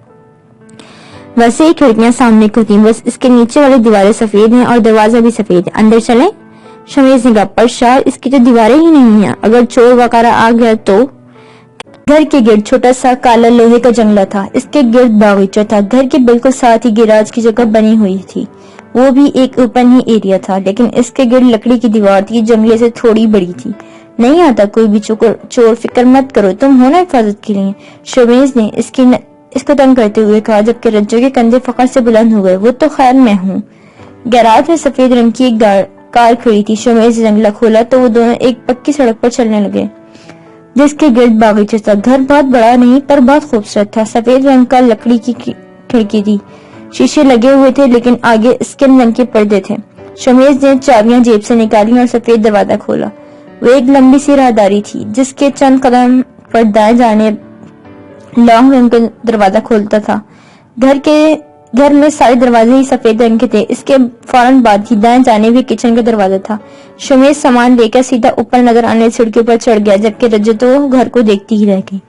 ویسے ہی کھڑکیاں سامنے کو تھیں، بس اس کے نیچے والی دیواریں سفید ہیں اور دروازہ بھی سفید ہے۔ اندر چلیں؟ شمیز نے کہا، پر شاہ اس کی تو دیواریں ہی نہیں ہیں، اگر چور وغیرہ آ گیا تو؟ گھر کے گرد چھوٹا سا کالا لوہے کا جنگلہ تھا۔ اس کے گرد باغیچہ تھا۔ گھر کے بالکل ساتھ ہی گیراج کی جگہ بنی ہوئی تھی، وہ بھی ایک اوپن ہی ایریا تھا، لیکن اس کے گرد لکڑی کی دیوار تھی، جنگلے سے تھوڑی بڑی تھی۔ نہیں آتا کوئی بھی چور، فکر مت کرو، تم ہو نا حفاظت کے لیے، شمیز نے اس کو تنگ کرتے ہوئے کہا، جبکہ رجو کے کندھے فخر سے بلند ہو گئے۔ وہ تو خیر میں ہوں۔ گیراج میں سفید رنگ کی ایک کار کھڑی تھی۔ شمیز نے جنگلہ کھولا تو وہ دونوں ایک پکی سڑک پر چلنے لگے جس کے گرد باغیچہ تھا۔ گھر بہت بڑا نہیں پر بہت خوبصورت تھا۔ سفید رنگ کا لکڑی کی کھڑکی تھی، شیشے لگے ہوئے تھے، لیکن آگے اسکن رنگ کے پردے تھے۔ شمیز نے چابیاں جیب سے نکالی اور سفید دروازہ کھولا۔ وہ ایک لمبی سی راہداری تھی جس کے چند قدم پر دائیں جانب لانگ رنگ کا دروازہ کھولتا تھا۔ گھر میں سارے دروازے ہی سفید رنگ کے تھے۔ اس کے فوراً بعد ہی دائیں جانب ہی کچن کا دروازہ تھا۔ شمیز سامان لے کر سیدھا اوپر نظر آنے سڑکوں پر چڑھ گیا، جبکہ رجو تو گھر کو دیکھتی ہی رہ گئی۔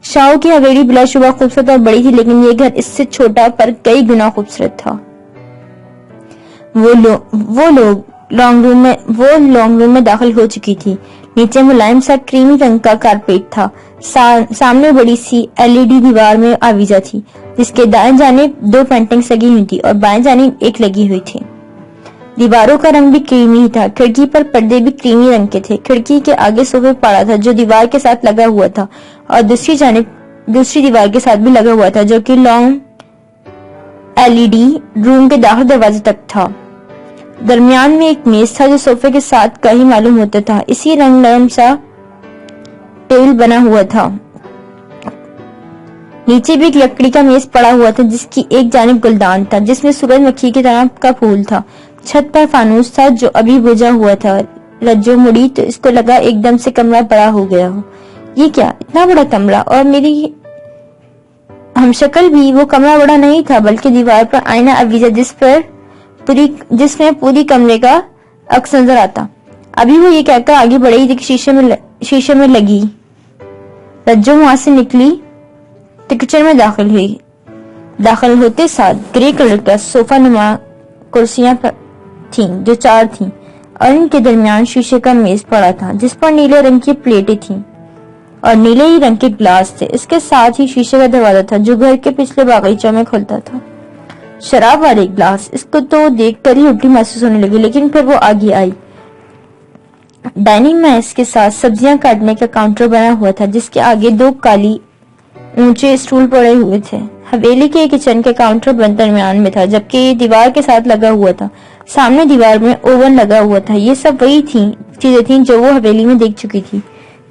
شاہوں کی حویلی بلا شبہ خوبصورت اور بڑی تھی، لیکن یہ گھر اس سے چھوٹا پر کئی گنا خوبصورت تھا۔ وہ لانگ روم میں داخل ہو چکی تھی۔ نیچے ملائم سا کریمی رنگ کا کارپیٹ تھا۔ سامنے بڑی سی LED دیوار میں آویزہ تھی، جس کے دائیں جانب 2 پینٹنگز لگی ہوئی تھی اور بائیں جانب ایک لگی ہوئی تھی۔ دیواروں کا رنگ بھی کریمی ہی تھا۔ کھڑکی پر پردے بھی کریمی رنگ کے تھے۔ کھڑکی کے آگے صوفہ پڑا تھا جو دیوار کے ساتھ لگا ہوا تھا، اور دوسری دیوار کے ساتھ بھی لگا ہوا تھا جو کہ لانگ LED روم کے داخل دروازے تک تھا۔ درمیان میں ایک میز تھا جو صوفے کے ساتھ کا ہی معلوم ہوتا تھا۔ اسی رنگ نرم سا ٹیبل بنا ہوا تھا۔ نیچے بھی ایک لکڑی کا میز پڑا ہوا تھا جس کی ایک جانب گلدان تھا جس میں سورج مکھی کی طرح کا پھول تھا۔ چھت پر فانوس تھا جو ابھی بجھا ہوا تھا۔ رجو مڑی تو اس کو لگا ایک دم سے کمرہ بڑا ہو گیا ہو۔ یہ کیا، اتنا بڑا کمرہ؟ اور میری ہمشکل بھی۔ وہ کمرہ بڑا نہیں تھا بلکہ دیوار پر آئینہ آویزہ جس میں پوری کمرے کا عکس نظر آتا۔ ابھی وہ یہ کہہ کر آگے بڑھ رہی تھی کہ شیشے میں لگی رجو وہاں سے نکلی تو کچن میں داخل ہوئی۔ داخل ہوتے ساتھ گرے کلر کا صوفہ نما کرسیاں تھیں جو 4 تھیں، اور ان کے درمیان شیشے کا میز پڑا تھا جس پر نیلے رنگ کی پلیٹیں تھیں اور نیلے ہی رنگ کے گلاس تھے. اس کے ساتھ ہی شیشے کا دروازہ تھا جو گھر کے پچھلے باغیچوں میں کھلتا تھا. شراب والے گلاس. اس کو تو دیکھ کر ہی الٹی محسوس ہونے لگی لیکن پھر وہ آگے آئی. ڈائننگ میں اس کے ساتھ سبزیاں کاٹنے کا کاؤنٹر بنا ہوا تھا جس کے آگے 2 کالی اونچے اسٹول پڑے ہوئے تھے. حویلی کے کچن کے کاؤنٹر بند درمیان میں تھا جبکہ یہ دیوار کے ساتھ لگا ہوا تھا. سامنے دیوار میں اوون لگا ہوا تھا. یہ سب وہی چیزیں تھیں جو وہ حویلی میں دیکھ چکی تھی.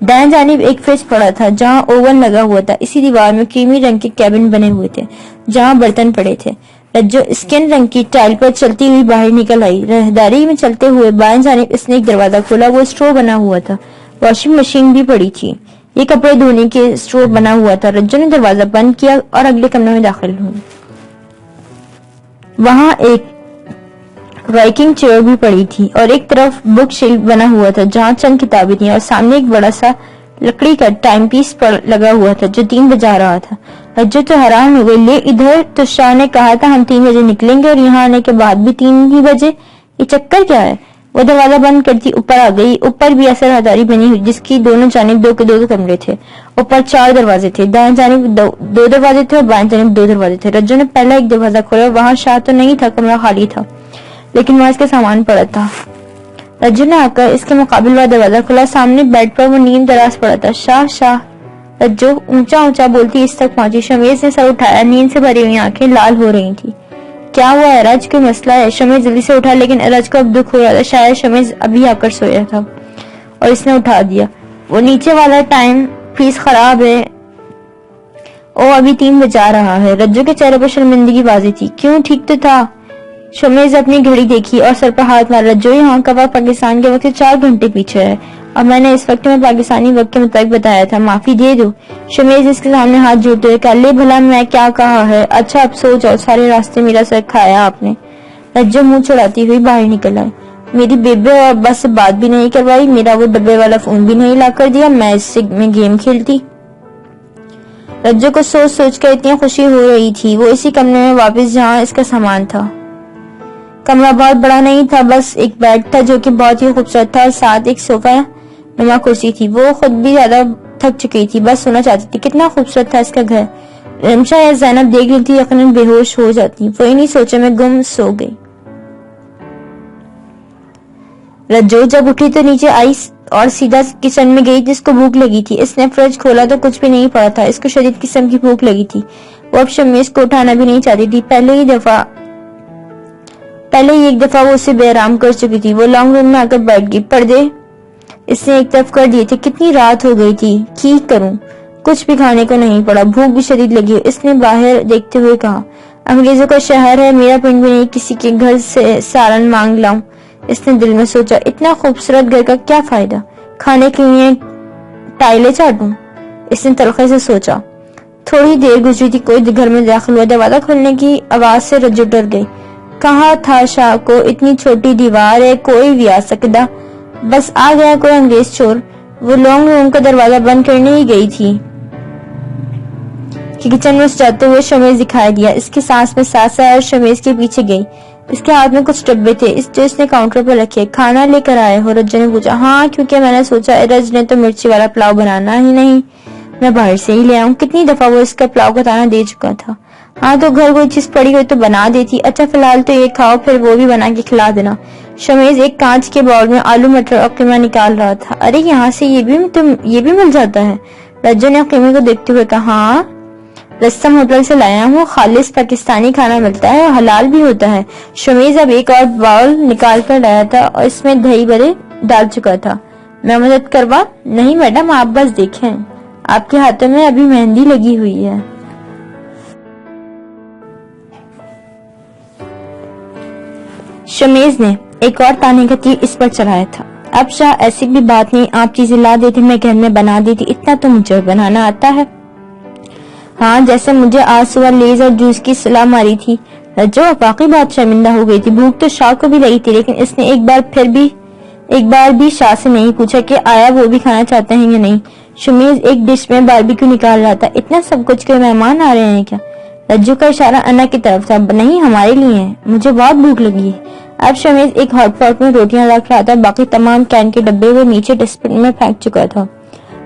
دائیں جانب ایک فریج پڑا تھا جہاں اوون لگا ہوا تھا. اسی دیوار میں کریمی رنگ کے کیبن بنے ہوئے تھے جہاں برتن پڑے تھے. رجو اسکن رنگ کی ٹائل پر چلتی ہوئی باہر نکل آئی. راہداری میں چلتے ہوئے بائیں جانب اس نے ایک دروازہ کھولا. وہ اسٹور بنا ہوا تھا. واشنگ مشین بھی پڑی تھی. یہ کپڑے دھونے کے اسٹور بنا ہوا تھا. رجو نے دروازہ بند کیا اور اگلے کمرے میں داخل ہوئی. وہاں ایک رائکنگ چیئر بھی پڑی تھی اور ایک طرف بک شیلف بنا ہوا تھا جہاں چند کتابیں تھیں اور سامنے ایک بڑا سا لکڑی کا ٹائم پیس لگا ہوا تھا جو 3 بجا رہا تھا. رجو تو حیران ہو گئی. لے ادھر تو شاہ نے کہا تھا ہم 3 بجے نکلیں گے اور یہاں آنے کے بعد بھی 3 ہی بجے. یہ چکر کیا ہے؟ وہ دروازہ بند کرتی اوپر آ گئی. اوپر بھی ایسا راہداری بنی ہوئی جس کی دونوں جانب 2 کے 2 کمرے تھے. اوپر 4 دروازے تھے. دائیں جانب 2 دروازے تھے اور بائیں جانب 2 دروازے تھے. رجو نے پہلا ایک دروازہ کھولا. وہاں شاہ تو نہیں تھا. کمرہ خالی تھا لیکن وہاں اس کا سامان پڑا تھا. رجو نے آ کر اس کے مقابل والا دروازہ کھولا. سامنے بیڈ پر وہ نیم دراز پڑا تھا. شاہ. رجو اونچا بولتی اس تک پہنچی. شمیز نے سر اٹھایا. نیند سے بھری ہوئی آنکھیں لال ہو رہی تھی. کیا ہوا ہے رج؟ کوئی مسئلہ ہے؟ شمیز جلدی سے اٹھا لیکن رج کو اب دکھ ہو رہا تھا. شاید شمیز ابھی آ کر سویا تھا اور اس نے اٹھا دیا. وہ نیچے والا ٹائم پیس خراب ہے. ابھی 3 بجا رہا ہے. رجو کے چہرے پر شرمندگی واضح تھی. کیوں؟ ٹھیک تو تھا. شمیز اپنی گھڑی دیکھی اور سر پر ہاتھ مارا. رجو یہاں کا وقت پاکستان کے وقت سے 4 گھنٹے پیچھے ہے اور میں نے اس وقت میں پاکستانی وقت کے مطابق بتایا تھا. معافی دے دو. شمیز اس کے سامنے ہاتھ جوڑتے ہوئے کہا لے بھلا میں کیا کہا ہے. اچھا اب سو جاؤ. سارے راستے میرا سر کھایا آپ نے. رجو منہ چڑھاتی ہوئی باہر نکل آئی. میری بیبے اور ابا سے بات بھی نہیں کروائی. میرا وہ ڈبے والا فون بھی نہیں لا کر دیا. میں اس سے گیم کھیلتی. رجو کو سوچ کر اتنی خوشی ہو رہی تھی. وہ اسی کمرے میں واپس جہاں اس کا سامان تھا. کمرہ بہت بڑا نہیں تھا. بس ایک بیڈ تھا جو کہ بہت ہی خوبصورت تھا اور ساتھ ایک صوفہ نما کرسی تھی. وہ خود بھی زیادہ تھک چکی تھی. بس سونا چاہتی تھی. کتنا خوبصورت تھا اس کا گھر. رمشا یا زینب دیکھ لیتی یقیناً بے ہوش ہو جاتی. وہ انہی سوچوں میں گم سو گئی. رجو جب اٹھی تو نیچے آئی اور سیدھا کچن میں گئی. جس کو بھوک لگی تھی. اس نے فریج کھولا تو کچھ بھی نہیں پڑا تھا. اس کو شدید قسم کی بھوک لگی تھی. وہ اب شمیز کو اٹھانا بھی نہیں چاہتی تھی. پہلے ہی ایک دفعہ وہ اسے بے آرام کر چکی تھی. وہ لانگ روم میں آ کر بیٹھ گئی. پردے اس نے ایک طرف کر دیے تھے. کتنی رات ہو گئی تھی. کی کروں؟ کچھ بھی کھانے کو نہیں پڑا. بھوک بھی شدید لگی. اس نے باہر دیکھتے ہوئے کہا انگریزوں کا شہر ہے. میرا پنڈ بھی نہیں. کسی کے گھر سے سالن مانگ لاؤں. اس نے دل میں سوچا اتنا خوبصورت گھر کا کیا فائدہ. کھانے کے لیے ٹائلیں چاٹوں. اس نے تلخی سے سوچا. تھوڑی دیر گزری تھی. کوئی گھر میں داخل ہوا. دروازہ کھلنے کی آواز سے رجو ڈر گئی. کہا تھا شاہ کو اتنی چھوٹی دیوار ہے کوئی بھی آ سکتا. بس آ گیا کوئی انگریز چور. وہ لانگ روم کا دروازہ بند کرنے ہی گئی تھی کہ کچن میں جاتے ہوئے شمیز دکھائی دیا. اس کی سانس میں سانس آیا اور شمیز کے پیچھے گئی. اس کے ہاتھ میں کچھ ڈبے تھے جو اس نے کاؤنٹر پر رکھے. کھانا لے کر آئے ہو؟ رجو نے پوچھا. ہاں کیونکہ میں نے سوچا رج نے تو مرچی والا پلاؤ بنانا ہی نہیں. میں باہر سے ہی لے آؤں. کتنی دفعہ وہ اس کا پلاؤ کا دانہ دے چکا تھا. ہاں تو گھر کوئی چیز پڑی ہوئی تو بنا دیتی. اچھا فی الحال تو یہ کھاؤ پھر وہ بھی بنا کے کھلا دینا. شمیز ایک کانچ کے باؤل میں آلو مٹر اور قیمہ نکال رہا تھا. ارے یہاں سے یہ بھی مل جاتا ہے. رجو نے قیمے کو دیکھتے ہوئے کہا ہاں رستم ہوٹل سے لایا ہوں. خالص پاکستانی کھانا ملتا ہے اور حلال بھی ہوتا ہے. شمیز اب ایک اور باؤل نکال کر لایا تھا اور اس میں دہی بڑے ڈال چکا تھا. میں مدد کروا؟ نہیں میڈم آپ بس دیکھیں. آپ کے ہاتھوں میں ابھی مہندی لگی ہوئی ہے. شمیز نے ایک اور تانے کا تیر اس پر چلایا تھا. اب شاہ ایسی بھی بات نہیں. آپ چیزیں لا دیتے میں گھر میں بنا دیتی. اتنا تو مجھے بنانا آتا ہے. ہاں جیسے مجھے آج صبح لیز اور جوس کی صلاح ماری تھی. رجو واقعی بات شرمندہ ہو گئی تھی. بھوک تو شاہ کو بھی لگی تھی لیکن اس نے ایک بار بھی شاہ سے نہیں پوچھا کہ آیا وہ بھی کھانا چاہتے ہیں یا نہیں. شمیز ایک ڈش میں باربیکیو نکال رہا تھا. اتنا سب کچھ کے مہمان آ رہے ہیں کیا؟ رجو کا اشارہ انا کی طرف تھا. نہیں ہمارے لیے ہے. مجھے بہت بھوک لگی ہے. اب شمیز ایک ہاٹ پاٹ میں روٹیاں رکھ رہا تھا. باقی تمام کین کے ڈبے وہ نیچے ڈسٹ بن میں پھینک چکا تھا.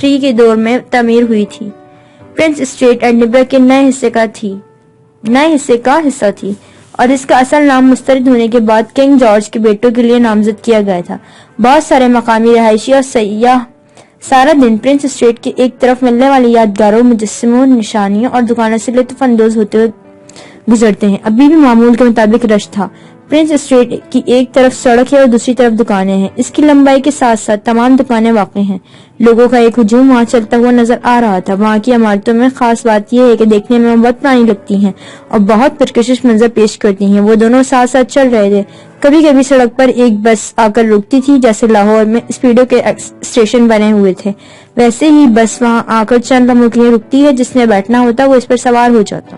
3 کے دور میں تعمیر ہوئی تھی۔ پرنس اسٹریٹ ایڈنبرگ کے نئے حصے کا حصہ تھی اور اس کا اصل نام مسترد ہونے کے بعد کنگ جارج کے بیٹوں کے لیے نامزد کیا گیا تھا۔ بہت سارے مقامی رہائشی اور سیاح سارا دن پرنس اسٹریٹ کے ایک طرف ملنے والی یادگاروں، مجسموں، نشانیوں اور دکانوں سے لطف اندوز ہوتے ہوئے گزرتے ہیں۔ ابھی بھی معمول کے مطابق رش تھا۔ پرنس اسٹریٹ کی ایک طرف سڑک ہے اور دوسری طرف دکانیں ہیں۔ اس کی لمبائی کے ساتھ ساتھ تمام دکانیں واقع ہیں۔ لوگوں کا ایک ہجوم وہاں چلتا ہوا نظر آ رہا تھا۔ وہاں کی عمارتوں میں خاص بات یہ ہے کہ دیکھنے میں بہت پرانی لگتی ہیں اور بہت پرکشش منظر پیش کرتی ہیں۔ وہ دونوں ساتھ ساتھ چل رہے تھے۔ کبھی کبھی سڑک پر ایک بس آ کر رکتی تھی، جیسے لاہور میں اسپیڈو کے اسٹیشن بنے ہوئے تھے، ویسے ہی بس وہاں آ کر چند لمحوں کے لیے رکتی ہے۔ جس نے بیٹھنا ہوتا وہ اس پر سوار ہو جاتا۔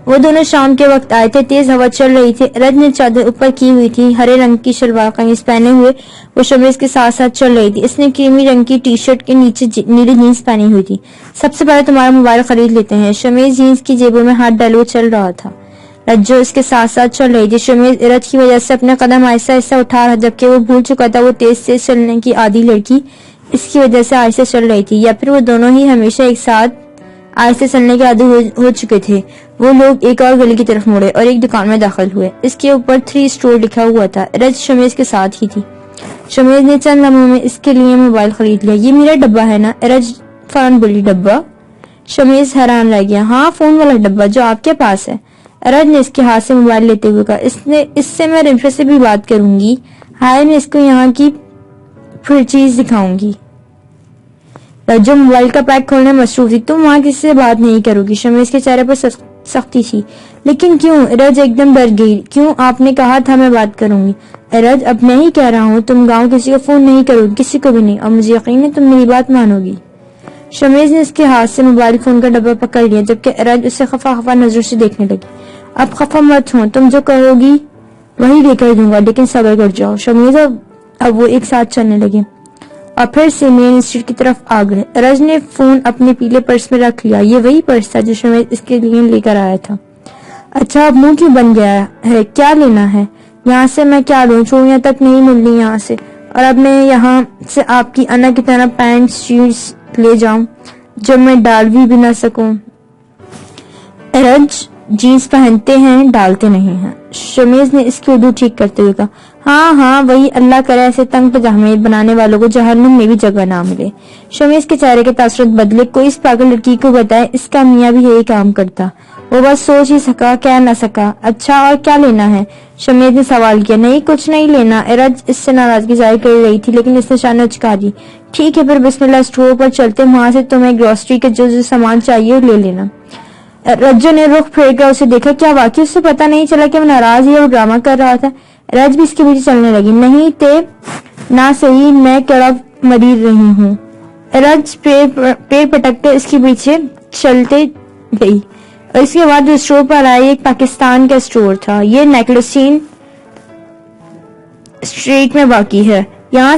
وہ دونوں شام کے وقت آئے تھے۔ تیز ہوا چل رہی تھی۔ رج نے چادر اوپر کی ہوئی تھی، ہرے رنگ کی شلوار قمیض پہنے ہوئے وہ شمیز کے ساتھ ساتھ چل رہی تھی۔ اس نے کریمی رنگ کی ٹی شرٹ کے نیچے نیلی جینس پہنی ہوئی تھی۔ سب سے پہلے تمہارا موبائل خرید لیتے ہیں۔ شمیز جینس کی جیبوں میں ہاتھ ڈالے ہوئے چل رہا تھا۔ رجو اس کے ساتھ ساتھ چل رہی تھی۔ شمیز رج کی وجہ سے اپنے قدم آہستہ آہستہ اٹھا رہا، جبکہ وہ بھول چکا تھا وہ تیز چلنے کی عادی لڑکی اس کی وجہ سے آہستہ چل رہی تھی، یا پھر وہ دونوں ہی ہمیشہ ایک ساتھ آہستہ چلنے کے عادی ہو چکے تھے۔ وہ لوگ ایک اور گلی کی طرف مڑے اور ایک دکان میں داخل ہوئے۔ اس کے اوپر 3 اسٹور لکھا ہوا تھا۔ رج شمیز کے ساتھ ہی تھی۔ شمیز نے چند لمحوں میں اس کے لیے موبائل خرید لیا۔ یہ میرا ڈبہ ہے نا؟ رج فوراً بولی۔ ڈبہ؟ شمیز حیران رہ گیا۔ ہاں، فون والا ڈبہ جو آپ کے پاس ہے۔ رج نے اس کے ہاتھ سے موبائل لیتے ہوئے کہا، اس سے میں رنفے سے بھی بات کروں گی۔ ہائے، میں اس کو یہاں کی پھر چیز دکھاؤں گی۔ جو موبائل کا پیک کھولنے میں مصروف تھی۔ تم وہاں کسی سے بات نہیں کرو گی؟ شمیز کے چہرے پر سختی تھی۔ لیکن کیوں؟ رج ایک دم ڈر گئی۔ کیوں؟ آپ نے کہا تھا میں بات کروں گی۔ رج، اب میں ہی کہہ رہا ہوں، تم گاؤں کسی کو فون نہیں کرو گی، کسی کو بھی نہیں، اور مجھے یقین ہے تم میری بات مانو گی۔ شمیز نے اس کے ہاتھ سے موبائل فون کا ڈبہ پکڑ لیا، جبکہ رج اسے خفا خفا نظروں سے دیکھنے لگی۔ اب خفا مت ہو، تم جو کہو گی وہی لے کر دوں گا، لیکن صبر کر جاؤ۔ شمیز اب وہ ایک ساتھ چلنے لگے اور پھر سے مین اسٹریٹ کی طرف آ گئے۔ رج نے فون اپنے پیلے پرس میں رکھ لیا۔ یہ وہی پرس تھا جو شمیز اس کے لیے لے کر آیا تھا۔ اچھا، اب منہ کیوں بن گیا ہے؟ کیا لینا ہے؟ یہاں سے میں کیا لوں؟ چوڑیاں تک نہیں ملنی یہاں سے، اور اب میں یہاں سے آپ کی انا کی طرح پینٹ شیٹس لے جاؤں جو میں ڈال بھی نہ سکوں؟ رج جینس پہنتے ہیں، ڈالتے نہیں ہیں۔ شمیز نے اس کی اردو ٹھیک کرتے ہوئے کہا، ہاں وہی، اللہ کرے ایسے تنگ پجامے بنانے والوں کو جہنم میں بھی جگہ نہ ملے۔ شمیز کے چہرے کے تاثرات بدلے۔ کوئی اس پاگل لڑکی کو بتائے، اس کا میاں بھی یہی کام کرتا۔ وہ بس سوچ ہی سکا، کہہ نہ سکا۔ اچھا، اور کیا لینا ہے؟ شمیز نے سوال کیا۔ نہیں، کچھ نہیں لینا۔ رج اس سے ناراضگی ظاہر کر رہی تھی، لیکن اس نے شانہ اچکا دی۔ ٹھیک ہے، پھر بسم اللہ اسٹور پر چلتے، وہاں سے تمہیں گروسری کے جو سامان چاہیے لے لینا۔ رجو نے رخ پھیر کر اسے دیکھا۔ کیا واقعی اسے پتہ نہیں چلا کہ وہ ناراض ہے اور ڈرامہ کر رہا تھا؟ رج بھی اس کے پیچھے چلنے لگی۔ نہیں تے نہ صحیح، میں کڑا مری رہی ہوں۔ رج پیر پٹکتے اس کے پیچھے چلتے گئی، اور اس کے بعد جو اسٹور پر آئی ایک پاکستان کا اسٹور تھا۔ یہ نیکلسین اسٹریٹ میں واقع ہے۔ یہاں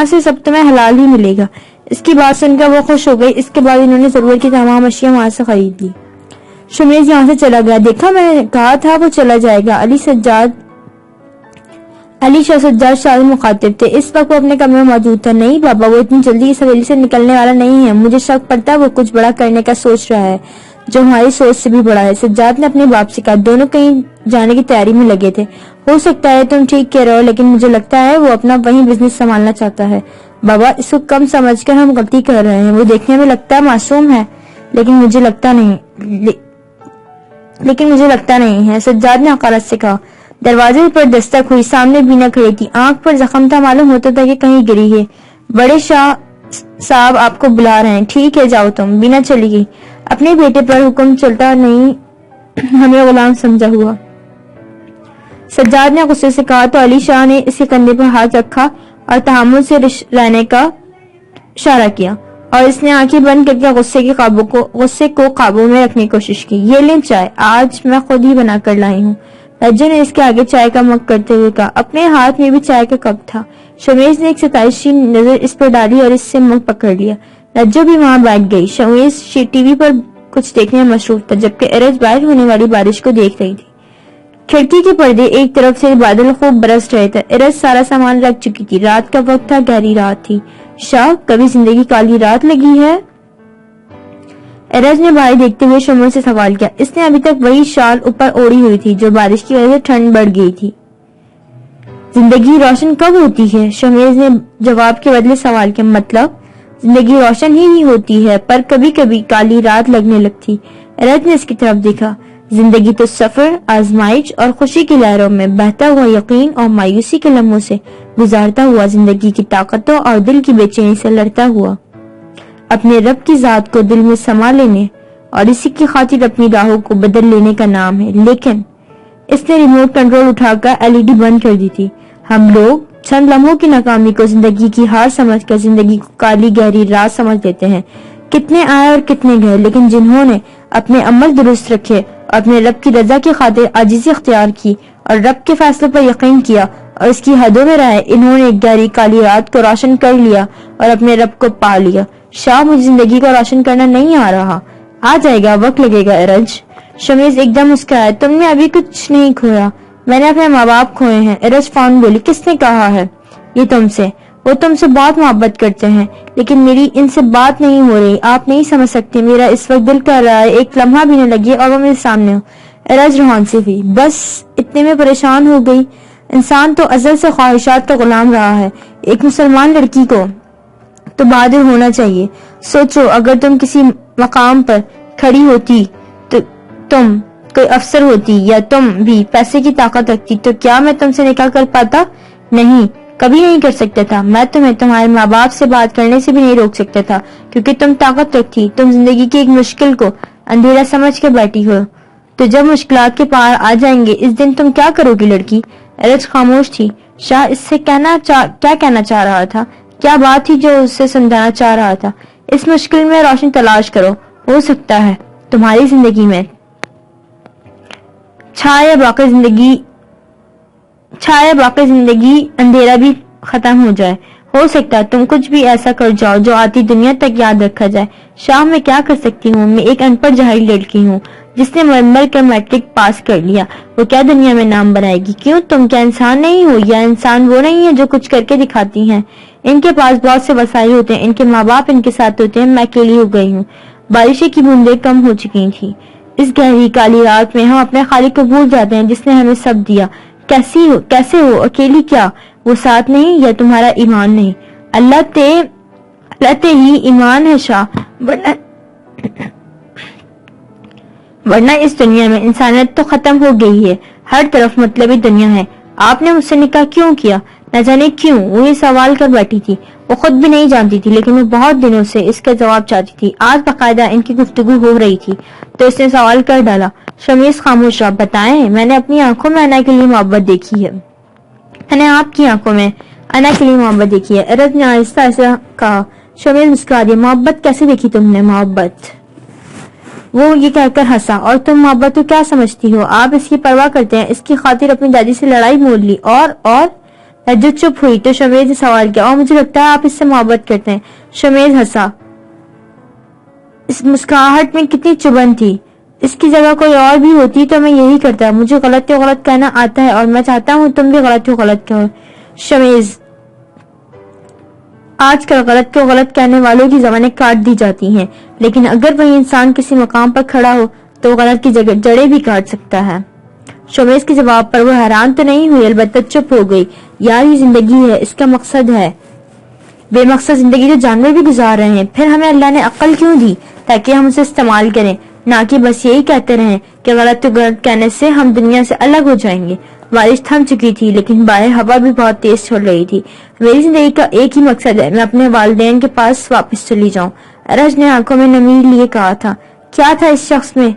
سے سب تمہیں حلال ہی ملے گا۔ اس کی بات سن کر وہ خوش ہو گئی۔ اس کے بعد انہوں نے ضرورت کی تمام اشیاء وہاں سے خرید لی۔ شمیز یہاں سے چلا گیا۔ دیکھا، میں نے کہا تھا وہ چلا جائے گا۔ علی شاہ سجاد شاہ مخاطب تھے۔ اس وقت وہ اپنے کمرے میں موجود تھا۔ نہیں بابا، وہ اتنی جلدی اس حویلی سے نکلنے والا نہیں ہے۔ مجھے شک پڑتا ہے وہ کچھ بڑا کرنے کا سوچ رہا ہے جو ہماری سوچ سے بھی بڑا ہے۔ سجاد نے اپنے باپ سے کہا۔ دونوں کہیں جانے کی تیاری میں لگے تھے۔ ہو سکتا ہے تم ٹھیک کہہ رہے ہو، لیکن مجھے لگتا ہے وہ اپنا وہیں بزنس سنبھالنا چاہتا ہے۔ بابا، اس کو کم سمجھ کر ہم غلطی کر رہے ہیں۔ وہ دیکھنے میں لگتا ہے معصوم ہے، لیکن مجھے لگتا نہیں ہے، سجاد نے حقارت سے کہا۔ دروازے پر دستک ہوئی۔ سامنے بینا کھڑی تھی۔ آنکھ پر زخم تھا، معلوم ہوتا تھا کہ کہیں گری ہے۔ بڑے شاہ صاحب آپ کو بلا رہے ہیں۔ ٹھیک ہے، جاؤ تم۔ بینا چلی گئی۔ اپنے بیٹے پر حکم چلتا نہیں، ہمیں غلام سمجھا ہوا، سجاد نے غصے سے کہا تو علی شاہ نے اس کے کندھے پر ہاتھ رکھا اور تحمل سے رہنے کا اشارہ کیا، اور اس نے آنکھیں بند کر کے غصے کو قابو میں رکھنے کی کوشش کی۔ یہ لیں چائے، آج میں خود ہی بنا کر لائی ہوں۔ رجو نے اس کے آگے چائے کا مگ کرتے ہوئے کہا۔ اپنے ہاتھ میں بھی چائے کا کپ تھا۔ شمیز نے ایک ستائشی نظر اس پر ڈالی اور اس سے مگ پکڑ لیا۔ رجو بھی وہاں بیٹھ گئی۔ شمیز ٹی وی پر کچھ دیکھنے میں مصروف تھا، جبکہ رج باہر ہونے والی بارش کو دیکھ رہی تھی۔ کھڑکی کے پردے ایک طرف سے بادل خوب برس رہے تھے. ارج سارا سامان رکھ چکی تھی. رات کا وقت تھا, گہری رات تھی. شاہ, کبھی زندگی کالی رات لگی ہے؟ ارج نے بھائی دیکھتے ہوئے شمع سے سوال کیا. اس نے ابھی تک وہی شال اوپر اوڑی ہوئی تھی جو بارش کی وجہ سے ٹھنڈ بڑھ گئی تھی. زندگی روشن کب ہوتی ہے؟ شمیز نے جواب کے بدلے سوال کیا. مطلب زندگی روشن ہی نہیں ہوتی ہے, پر کبھی کبھی کالی رات لگنے لگتی. ارج نے اس کی طرف دیکھا. زندگی تو سفر, آزمائش اور خوشی کی لہروں میں بہتا ہوا یقین اور مایوسی کے لمحوں سے گزارتا ہوا, زندگی کی طاقتوں اور دل کی بے چینی سے لڑتا ہوا, اپنے رب کی ذات کو دل میں سما لینے اور اسی کی خاطر اپنی راہوں کو بدل لینے کا نام ہے. لیکن اس نے ریموٹ کنٹرول اٹھا کر LED بند کر دی تھی. ہم لوگ چند لمحوں کی ناکامی کو زندگی کی ہار سمجھ کر زندگی کو کالی گہری رات سمجھ لیتے ہیں. کتنے آئے اور کتنے گئے, لیکن جنہوں نے اپنے عمل درست رکھے اور اپنے رب کی رضا کی خاطر عاجزی اختیار کی اور رب کے فیصلوں پر یقین کیا اور اس کی حدوں میں رہے, انہوں نے گہری کالی رات کو روشن کر لیا اور اپنے رب کو پا لیا. شاہ, مجھے زندگی کو روشن کرنا نہیں آ رہا. آ جائے گا, وقت لگے گا. ارج. شمیز ایک دم مسکرایا. تم نے ابھی کچھ نہیں کھویا, میں نے اپنے ماں باپ کھوئے ہیں. ارج فون بولی. کس نے کہا ہے یہ تم سے؟ وہ تم سے بہت محبت کرتے ہیں, لیکن میری ان سے بات نہیں ہو رہی. آپ نہیں سمجھ سکتے, میرا اس وقت دل کر رہا ہے ایک لمحہ بھی نہ لگے اور وہ میرے سامنے ہو. ارج روحان سے ہوئی. بس اتنے میں پریشان ہو گئی. انسان تو ازل سے خواہشات کا غلام رہا ہے. ایک مسلمان لڑکی کو تو بہادر ہونا چاہیے. سوچو, اگر تم کسی مقام پر کھڑی ہوتی, تو تم کوئی افسر ہوتی یا تم بھی پیسے کی طاقت رکھتی, تو کیا میں تم سے نکاح کر پاتا؟ نہیں, کبھی نہیں کر سکتا تھا. میں تمہیں تمہارے ماں باپ سے بات کرنے سے بھی نہیں روک سکتا تھا, کیونکہ تم طاقت رکھتی. تم زندگی کی ایک مشکل کو اندھیرا سمجھ کے بیٹھی ہو, تو جب مشکلات کے پار آ جائیں گے اس دن تم کیا کرو گی لڑکی؟ ارج خاموش تھی. شاہ اس سے کیا کہنا چاہ رہا تھا؟ کیا بات تھی جو اسے سمجھانا چاہ رہا تھا؟ اس مشکل میں روشنی تلاش کرو, ہو سکتا ہے تمہاری زندگی میں چھایا باقی زندگی اندھیرا بھی ختم ہو جائے. ہو سکتا ہے تم کچھ بھی ایسا کر جاؤ جو آتی دنیا تک یاد رکھا جائے. شاہ, میں کیا کر سکتی ہوں؟ میں ایک ان پڑھ جاہل لڑکی ہوں جس نے مر کر میٹرک پاس کر لیا. وہ کیا دنیا میں نام بنائے گی؟ کیوں, تم کیا انسان نہیں ہو؟ یا انسان وہ نہیں ہے جو کچھ کر کے دکھاتی ہیں؟ ان کے پاس بہت سے وسائل ہوتے ہیں, ان کے ماں باپ ان کے ساتھ ہوتے ہیں. میں اکیلی ہو گئی ہوں. بارشیں کی بوندیں کم ہو چکی تھی. اس گہری کالی رات میں ہم اپنے خالق کو بھول جاتے ہیں جس نے ہمیں سب دیا. کیسے ہو اکیلی؟ کیا وہ ساتھ نہیں یا تمہارا ایمان نہیں؟ اللہ تے ہی ایمان ہے شاہ, ورنہ اس دنیا میں انسانیت تو ختم ہو گئی ہے. ہر طرف مطلبی دنیا ہے. آپ نے مجھ سے نکاح کیوں کیا؟ نہ جانے کیوں, وہ یہ سوال کر بیٹھی تھی. وہ خود بھی نہیں جانتی تھی, لیکن وہ بہت دنوں سے اس کا جواب چاہتی تھی. آج باقاعدہ ان کی گفتگو ہو رہی تھی تو اس نے سوال کر ڈالا. شمیز خاموش رہا. بتائیں, میں نے اپنی آنکھوں میں انا کے لیے محبت دیکھی ہے. میں نے آپ کی آنکھوں میں انا کے لیے محبت دیکھی ہے. ارج نے آہستہ آہستہ کہا. شمیز مسکرا دیا. محبت کیسے دیکھی تم نے؟ محبت؟ وہ یہ کہہ کر ہنسا. اور تم محبت کو کیا سمجھتی ہو؟ آپ اس کی پرواہ کرتے ہیں. اس کی خاطر اپنی دادی سے لڑائی مول لی. اور جو چپ ہوئی تو شمیز نے سوال کیا. اور مجھے لگتا ہے آپ اس سے محبت کرتے ہیں. شمیز ہنسا. اس مسکراہٹ میں کتنی چبھن تھی. اس کی جگہ کوئی اور بھی ہوتی تو میں یہی کرتا. مجھے غلط کو غلط کہنا آتا ہے اور میں چاہتا ہوں تم بھی غلط کو غلط کہو. شمیز, آج کل غلط کو غلط کہنے والوں کی زبانیں کاٹ دی جاتی ہیں, لیکن اگر وہی انسان کسی مقام پر کھڑا ہو تو وہ غلط کی جڑیں بھی کاٹ سکتا ہے. شمیز کے جواب پر وہ حیران تو نہیں ہوئی, البتہ چپ ہو گئی. یار, یہ زندگی ہے, اس کا مقصد ہے. بے مقصد زندگی تو جانور بھی گزار رہے ہیں. پھر ہمیں اللہ نے عقل کیوں دی؟ تاکہ ہم اسے استعمال کریں, نہ کہ بس یہی کہتے رہیں کہ غلط تو غلط کہنے سے ہم دنیا سے الگ ہو جائیں گے. بارش تھم چکی تھی, لیکن باہر ہوا بھی بہت تیز چل رہی تھی. میری زندگی کا ایک ہی مقصد ہے, میں اپنے والدین کے پاس واپس چلی جاؤں. ارج نے آنکھوں میں نمی لیے کہا تھا. کیا تھا اس شخص میں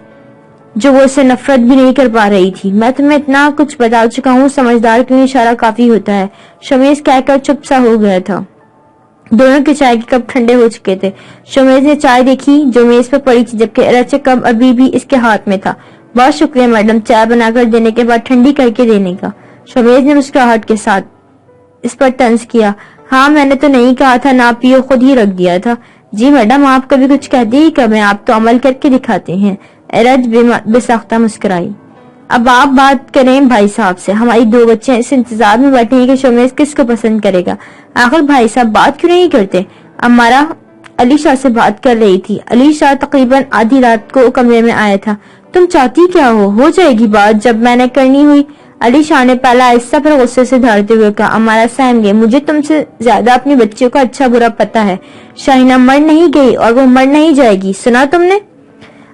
جو وہ اسے نفرت بھی نہیں کر پا رہی تھی؟ میں تمہیں اتنا کچھ بتا چکا ہوں, سمجھدار کے لیے اشارہ کافی ہوتا ہے. شمیز کہہ کر چپ سا ہو گیا تھا. دونوں کے چائے کے کپ ٹھنڈے ہو چکے تھے. شمیز نے چائے دیکھی جو میز پر پڑی تھی, جبکہ ارج کا کپ ابھی بھی اس کے ہاتھ میں تھا. بہت شکریہ میڈم, چائے بنا کر دینے کے بعد ٹھنڈی کر کے دینے کا. شمیز نے مسکراہٹ کے ساتھ اس پر طنز کیا. ہاں, میں نے تو نہیں کہا تھا نہ پیو, خود ہی رکھ دیا تھا. جی میڈم, آپ کبھی کچھ کہتے ہی کب ہیں, آپ تو عمل کر کے دکھاتے ہیں. ارج بے ساختہ مسکرائی. اب آپ بات کریں بھائی صاحب سے. ہماری 2 بچے اس انتظار میں بیٹھے ہیں کہ شمیز کس کو پسند کرے گا. آخر بھائی صاحب بات کیوں نہیں کرتے؟ امارا علی شاہ سے بات کر رہی تھی. علی شاہ تقریباً آدھی رات کو کمرے میں آیا تھا. تم چاہتی کیا ہو جائے گی بات جب میں نے کرنی ہوئی. علی شاہ نے پہلا آہستہ پھر غصے سے دھاڑتے ہوئے کہا. امارا سہم گئے. مجھے تم سے زیادہ اپنی بچیوں کا اچھا برا پتا ہے. شاہینہ مر نہیں گئی اور وہ مر نہیں جائے گی. سنا تم نے؟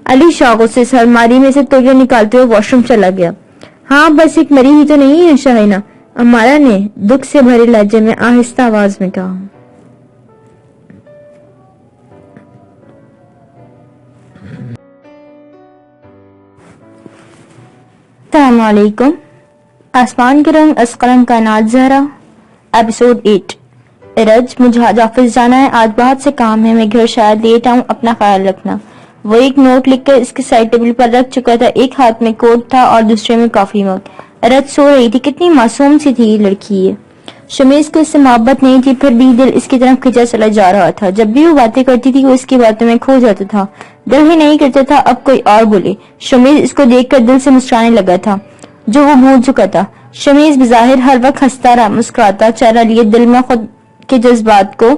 علی شاہ غصے سے الماری میں سے تولیہ نکالتے ہوئے واش روم چلا گیا. ہاں بس ایک مری ہی تو نہیں ہے شاہینہ، امارا نے دکھ سے بھرے لہجے میں آہستہ آواز میں کہا. السلام علیکم. آسمان کے رنگ از قلم کائنات زہرا ایپیسوڈ 8. ارج مجھے آج آفس جانا ہے. آج بہت سے کام ہے. میں گھر شاید لیٹ آؤں. اپنا خیال رکھنا. وہ ایک نوٹ لکھ کر اس کے سائڈ ٹیبل پر رکھ چکا تھا. ایک ہاتھ میں کوٹ تھا اور دوسرے میں کافی مگ. ارج سو رہی تھی. کتنی معصوم سی تھی یہ لڑکی. شمیز کو اس سے محبت نہیں تھی، پھر بھی دل اس کی طرف کھینچا چلا جا رہا تھا. جب بھی وہ باتیں کرتی تھی وہ اس کی باتوں میں کھو جاتا تھا. دل ہی نہیں کرتا تھا اب کوئی اور بولے. شمیز اس کو دیکھ کر دل سے مسکرانے لگا تھا جو وہ بھول چکا تھا. شمیز بظاہر ہر وقت ہنستا رہا، مسکراتا چہرہ لیے دل میں خود کے جذبات کو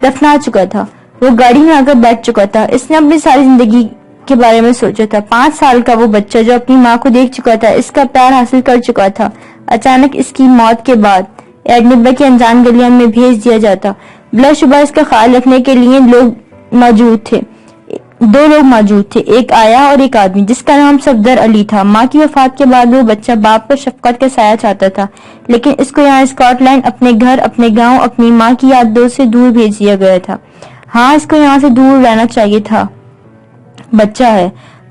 دفنا چکا تھا. وہ گاڑی میں آ کر بیٹھ چکا تھا. اس نے اپنی ساری زندگی کے بارے میں سوچا تھا. 5 سال کا وہ بچہ جو اپنی ماں کو دیکھ چکا تھا، اس کا پیار حاصل کر چکا تھا، اچانک اس کی موت کے بعد ایڈنبرگ کی انجان گلیوں میں بھیج دیا جاتا. بلا شبہ اس کا خیال رکھنے کے لیے 2 لوگ موجود تھے. ایک آیا اور ایک آدمی جس کا نام صفدر علی تھا. ماں کی وفات کے بعد وہ بچہ باپ پر شفقت کا سایہ چاہتا تھا، لیکن اس کو یہاں اسکاٹ لینڈ اپنے گھر، اپنے گاؤں، اپنی ماں کی یادوں سے دور بھیج دیا گیا تھا. ہاں اس کو یہاں سے دور رہنا چاہیے تھا. بچہ ہے،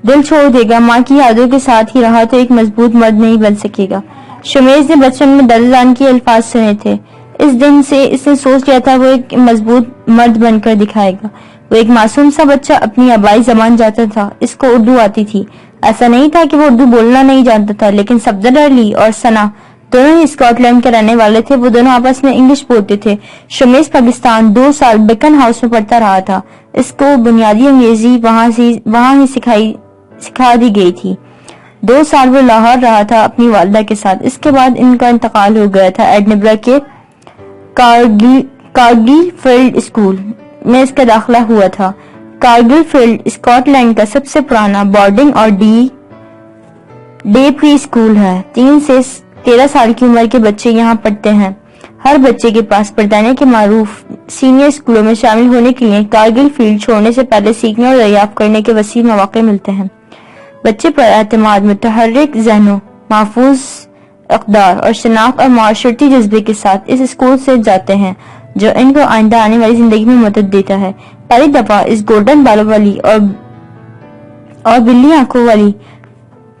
دل چھوڑ دے گا. ماں کی یادوں کے ساتھ ہی رہا تو ایک مضبوط مرد نہیں بن سکے گا. شمیز نے بچپن میں دادان کے الفاظ سنے تھے. اس دن سے اس نے سوچ لیا تھا وہ ایک مضبوط مرد بن کر دکھائے گا. وہ ایک معصوم سا بچہ اپنی آبائی زبان جاتا تھا. اس کو اردو آتی تھی. ایسا نہیں تھا کہ وہ اردو بولنا نہیں جانتا تھا، لیکن صفدر علی اور ثنا دونوں ہی اسکاٹ لینڈ کے رہنے والے تھے. وہ دونوں آپس میں انگلش بولتے تھے. شمیز پاکستان 2 سال بیکن ہاؤس میں پڑھتا رہا تھا. اس کو بنیادی انگریزی وہاں ہی سکھا دی گئی تھی. 2 سال وہ لاہور رہا تھا اپنی والدہ کے ساتھ. اس کے بعد ان کا انتقال ہو گیا تھا. ایڈنبرگ کے کارگل فیلڈ اسکول میں اس کا داخلہ ہوا تھا. کارگل فیلڈ اسکاٹ لینڈ کا سب سے پرانا بورڈنگ اور ڈے پری اسکول ہے. 3 سے 13 سال کی عمر کے بچے یہاں پڑھتے ہیں. ہر بچے کے پاس برطانیہ کے معروف سینئر اسکولوں میں شامل ہونے کے لیے کارگل فیلڈ چھوڑنے سے پہلے سیکھنے اور دریافت کرنے کے وسیع مواقع ملتے ہیں. بچے پر اعتماد، متحرک ذہنوں، محفوظ اقدار اور شناخت اور معاشرتی جذبے کے ساتھ اس اسکول سے جاتے ہیں جو ان کو آئندہ آنے والی زندگی میں مدد دیتا ہے. پہلی دفعہ اس گولڈن بالوں والی اور بلی آنکھوں والی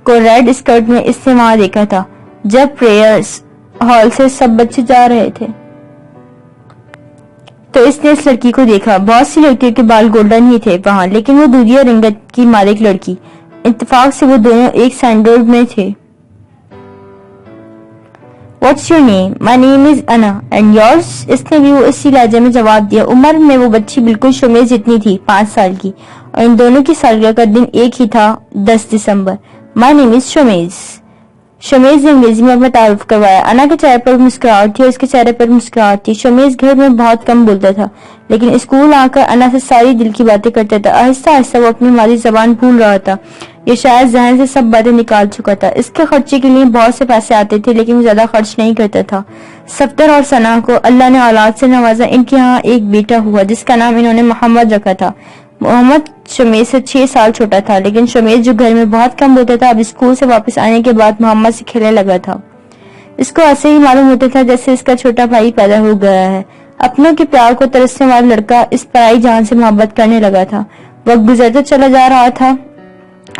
کو ریڈ اسکرٹ میں اس نے وہاں دیکھا تھا جب پریئرز ہال سے سب بچے جا رہے تھے. تو اس نے اس لڑکی کو دیکھا. بہت سی لڑکیوں کے بال گولڈن ہی تھے وہاں، لیکن وہ دودھیا رنگت کی مالک لڑکی. اتفاق سے وہ دونوں ایک سینڈرڈ میں تھے. What's your name? My name is Anna. And yours? اس نے بھی وہ اسی لہجے میں جواب دیا. عمر میں وہ بچی بالکل شمیز جتنی تھی، 5 سال کی، اور ان دونوں کی سالگرہ کا دن ایک ہی تھا، 10 دسمبر. My name is شمیز. شمیز نے انگریزی میں اپنا تعارف کروایا. انا کے چہرے پر مسکراہٹ تھی اور اس کے چہرے پر مسکراہٹ تھی. شمیز گھر میں بہت کم بولتا تھا، لیکن اسکول آ کر انا سے ساری دل کی باتیں کرتا تھا. آہستہ آہستہ وہ اپنی مادری زبان بھول رہا تھا. یہ شاید ذہن سے سب باتیں نکال چکا تھا. اس کے خرچے کے لیے بہت سے پیسے آتے تھے، لیکن وہ زیادہ خرچ نہیں کرتا تھا. صفدر اور ثنا کو اللہ نے اولاد سے نوازا. ان کے ہاں ایک بیٹا ہوا جس کا نام انہوں نے محمد رکھا تھا. محمد شمیز سے 6 سال چھوٹا تھا، لیکن شمیز جو گھر میں بہت کم بولتا تھا اب اسکول سے واپس آنے کے بعد محمد سے کھیلنے لگا تھا. اس کو ایسے ہی معلوم ہوتا تھا جیسے اس کا چھوٹا بھائی پیدا ہو گیا ہے. اپنوں کے پیار کو ترسنے والا لڑکا اس پرائی جان سے محبت کرنے لگا تھا. وقت گزرتا چلا جا رہا تھا.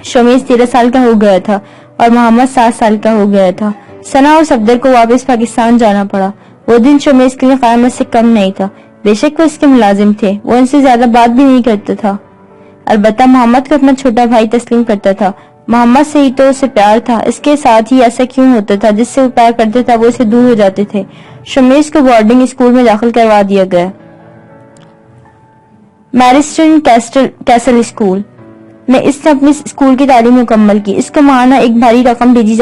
شمیز 13 سال کا ہو گیا تھا اور محمد 7 سال کا ہو گیا تھا. ثنا اور صفدر کو واپس پاکستان جانا پڑا. وہ دن شمیز کے لیے قیامت سے کم نہیں تھا. بے شک وہ اس کے ملازم تھے، وہ ان سے زیادہ بات بھی نہیں کرتا تھا. البتہ محمد کو اپنا چھوٹا بھائی تسلیم کرتا تھا. محمد سے ہی تو اسے پیار تھا. اس کے ساتھ ہی ایسا کیوں ہوتا تھا؟ جس سے وہ پیار کرتا تھا وہ اسے دور ہو جاتے تھے. شمیز کو بورڈنگ اسکول میں داخل کروا دیا گیا. میرسٹن کیسل اسکول. میں اس نے اپنی اسکول کی تعلیم مکمل کی۔ اس کو ماہانہ ایک بھاری رقم بھیجی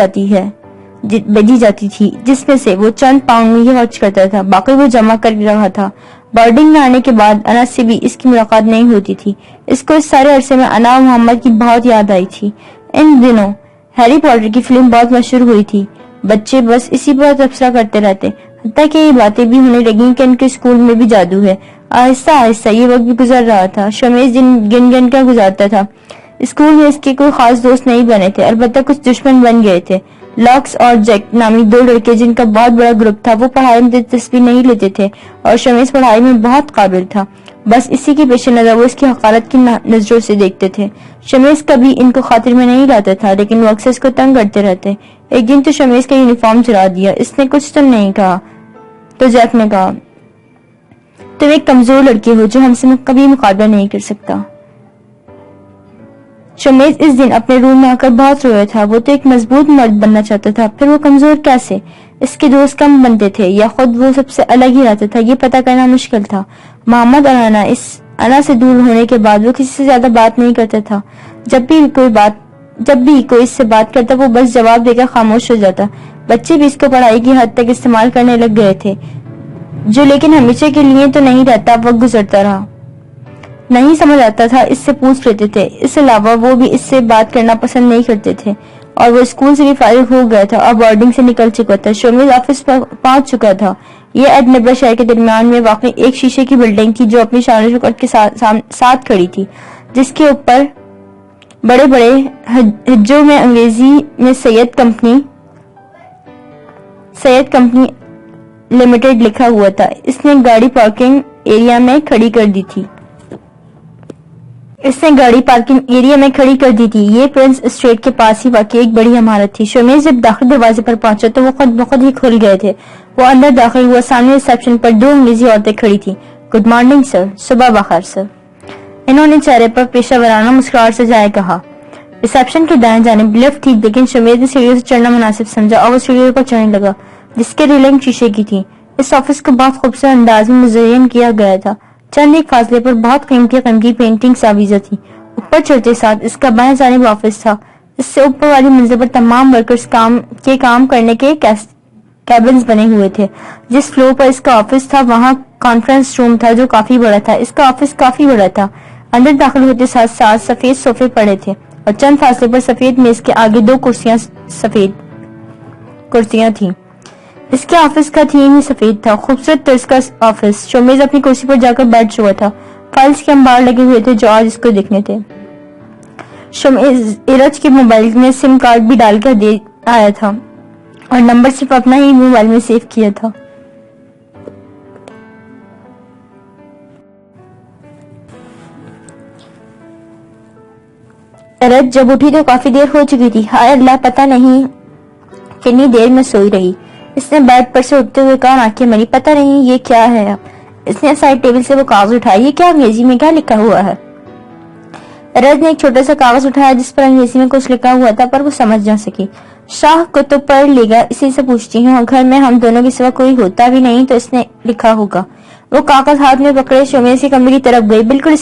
جاتی تھی جس میں سے وہ چند پاؤنڈ میں خرچ کرتا تھا، باقی وہ جمع کر رہا تھا۔ بورڈنگ میں آنے کے بعد انا سے بھی اس کی ملاقات نہیں ہوتی تھی۔ اس کو اس سارے عرصے میں انا اور محمد کی بہت یاد آئی تھی۔ ان دنوں ہیری پوٹر کی فلم بہت مشہور ہوئی تھی۔ بچے بس اسی پر تبصرہ کرتے رہتے، حتیٰ کہ یہ باتیں بھی ہونے لگیں کہ ان کے اسکول میں بھی جادو ہے۔ آہستہ آہستہ یہ وقت بھی گزر رہا تھا۔ شمیز دن گن گن کر گزارتا تھا۔ اسکول میں اس کے کوئی خاص دوست نہیں بنے تھے، البتہ کچھ دشمن بن گئے تھے۔ لاکس اور جیک نامی دو لڑکے جن کا بہت بڑا گروپ تھا، وہ پڑھائی میں دلچسپی نہیں لیتے تھے اور شمیز پڑھائی میں بہت قابل تھا۔ بس اسی کے پیش نظر وہ اس کی حقارت کی نظروں سے دیکھتے تھے۔ شمیز کبھی ان کو خاطر میں نہیں لاتا تھا، لیکن وہ اکثر اس کو تنگ کرتے رہتے۔ ایک دن تو شمیز کا یونیفارم چرا دیا۔ اس نے کچھ تو نہیں کہا تو جیک نے کہا، تم ایک کمزور لڑکی ہو جو ہم سے کبھی مقابلہ نہیں کر سکتا۔ شمیز اس دن اپنے روم میں آ کر بہت رویا تھا۔ وہ تو ایک مضبوط مرد بننا چاہتا تھا، پھر وہ کمزور کیسے؟ اس کے دوست کم بنتے تھے یا خود وہ سب سے الگ ہی رہتا تھا، یہ پتہ کرنا مشکل تھا۔ محمد اور انا سے دور ہونے کے بعد وہ کسی سے زیادہ بات نہیں کرتا تھا۔ جب بھی کوئی اس سے بات کرتا وہ بس جواب دے کر خاموش ہو جاتا۔ بچے بھی اس کو پڑھائی کی حد تک استعمال کرنے لگ گئے تھے، جو لیکن ہمیشہ کے لیے تو نہیں رہتا۔ وقت گزرتا رہا، نہیں سمجھ آتا تھا اس سے پوچھ لیتے تھے۔ اس علاوہ وہ بھی اس سے بات کرنا پسند نہیں کرتے تھے، اور وہ اسکول سے بھی فارغ ہو گیا تھا اور بورڈنگ سے نکل چکا تھا۔ شمیز آفس پر پہنچ چکا تھا۔ یہ ایڈنبرا شہر کے درمیان میں واقع ایک شیشے کی بلڈنگ تھی جو اپنی شان و شوکت کے ساتھ کھڑی تھی، جس کے اوپر بڑے بڑے ہجوں میں انگریزی میں سید کمپنی لمیٹڈ لکھا ہوا تھا۔ اس نے گاڑی پارکنگ ایریا میں کھڑی کر دی تھی۔ یہ پرنس اسٹریٹ کے پاس ہی واقع ایک بڑی عمارت تھی۔ شمیز جب داخلی دروازے پر پہنچا تو وہ خود بخود ہی کھل گئے تھے۔ وہ اندر داخل ہوا۔ سامنے ریسپشن پر دو انگریزی عورتیں کھڑی تھیں۔ گڈ مارننگ سر، صبح بخیر سر، انہوں نے چہرے پر پیشہ ورانہ مسکراہٹ سجائے کہا۔ ریسپشن کی دائیں جانب لفٹ تھی، لیکن شمیز نے سیڑھیوں سے چڑھنا مناسب سمجھا اور وہ سیڑھیوں پر چڑھنے لگا، جس کے ریلنگ شیشے کی تھی۔ اس آفس کو بہت خوبصورت انداز میں مزین کیا گیا تھا۔ چند ایک فاصلے پر بہت قیمتی پینٹنگز آویزاں تھیں۔ اوپر چڑھتے ساتھ اس کا بائیں جانب آفس تھا۔ اس سے اوپر والی منزل پر تمام ورکرز کام کرنے کے کیبنز بنے ہوئے تھے۔ جس فلور پر اس کا آفس تھا وہاں کانفرنس روم تھا جو کافی بڑا تھا۔ اس کا آفس کافی بڑا تھا۔ اندر داخل ہوتے ساتھ سفید صوفے پڑے تھے اور چند فاصلے پر سفید میز کے آگے دو کرسیاں تھیں۔ اس کے آفس کا تھیم ہی سفید تھا، خوبصورت طرز کا آفس۔ شمیز اپنی کرسی پر جا کر بیٹھ چکا تھا۔ فائلز کے انبار لگے ہوئے تھے جو آج اس کو دیکھنے تھے۔ شمیز ایرج کے موبائل میں سم کارڈ بھی ڈال کر دے آیا تھا اور نمبر صرف اپنا ہی موبائل میں سیو کیا تھا۔ ایرج جب اٹھی تو کافی دیر ہو چکی تھی۔ ہائے اللہ، پتہ نہیں کتنی دیر میں سوئی رہی۔ اس نے بیڈ پر سے اٹھتے ہوئے کہا، آنکھیں ملی، پتہ نہیں یہ کیا ہے۔ اس نے سائڈ ٹیبل سے وہ کاغذ اٹھایا۔ یہ کیا انگریزی میں کیا لکھا ہوا ہے؟ ایرج نے ایک چھوٹا سا کاغذ اٹھایا جس پر انگریزی میں کچھ لکھا ہوا تھا، پر وہ سمجھ نہ سکی۔ شاہ کتب پڑھ لے گا، اسی سے پوچھتی ہوں، گھر میں ہم دونوں کے سوا کوئی ہوتا بھی نہیں تو اس نے لکھا ہوگا۔ وہ کاغذ ہاتھ میں پکڑے شمیز کے کمرے کی طرف گئی۔ بالکل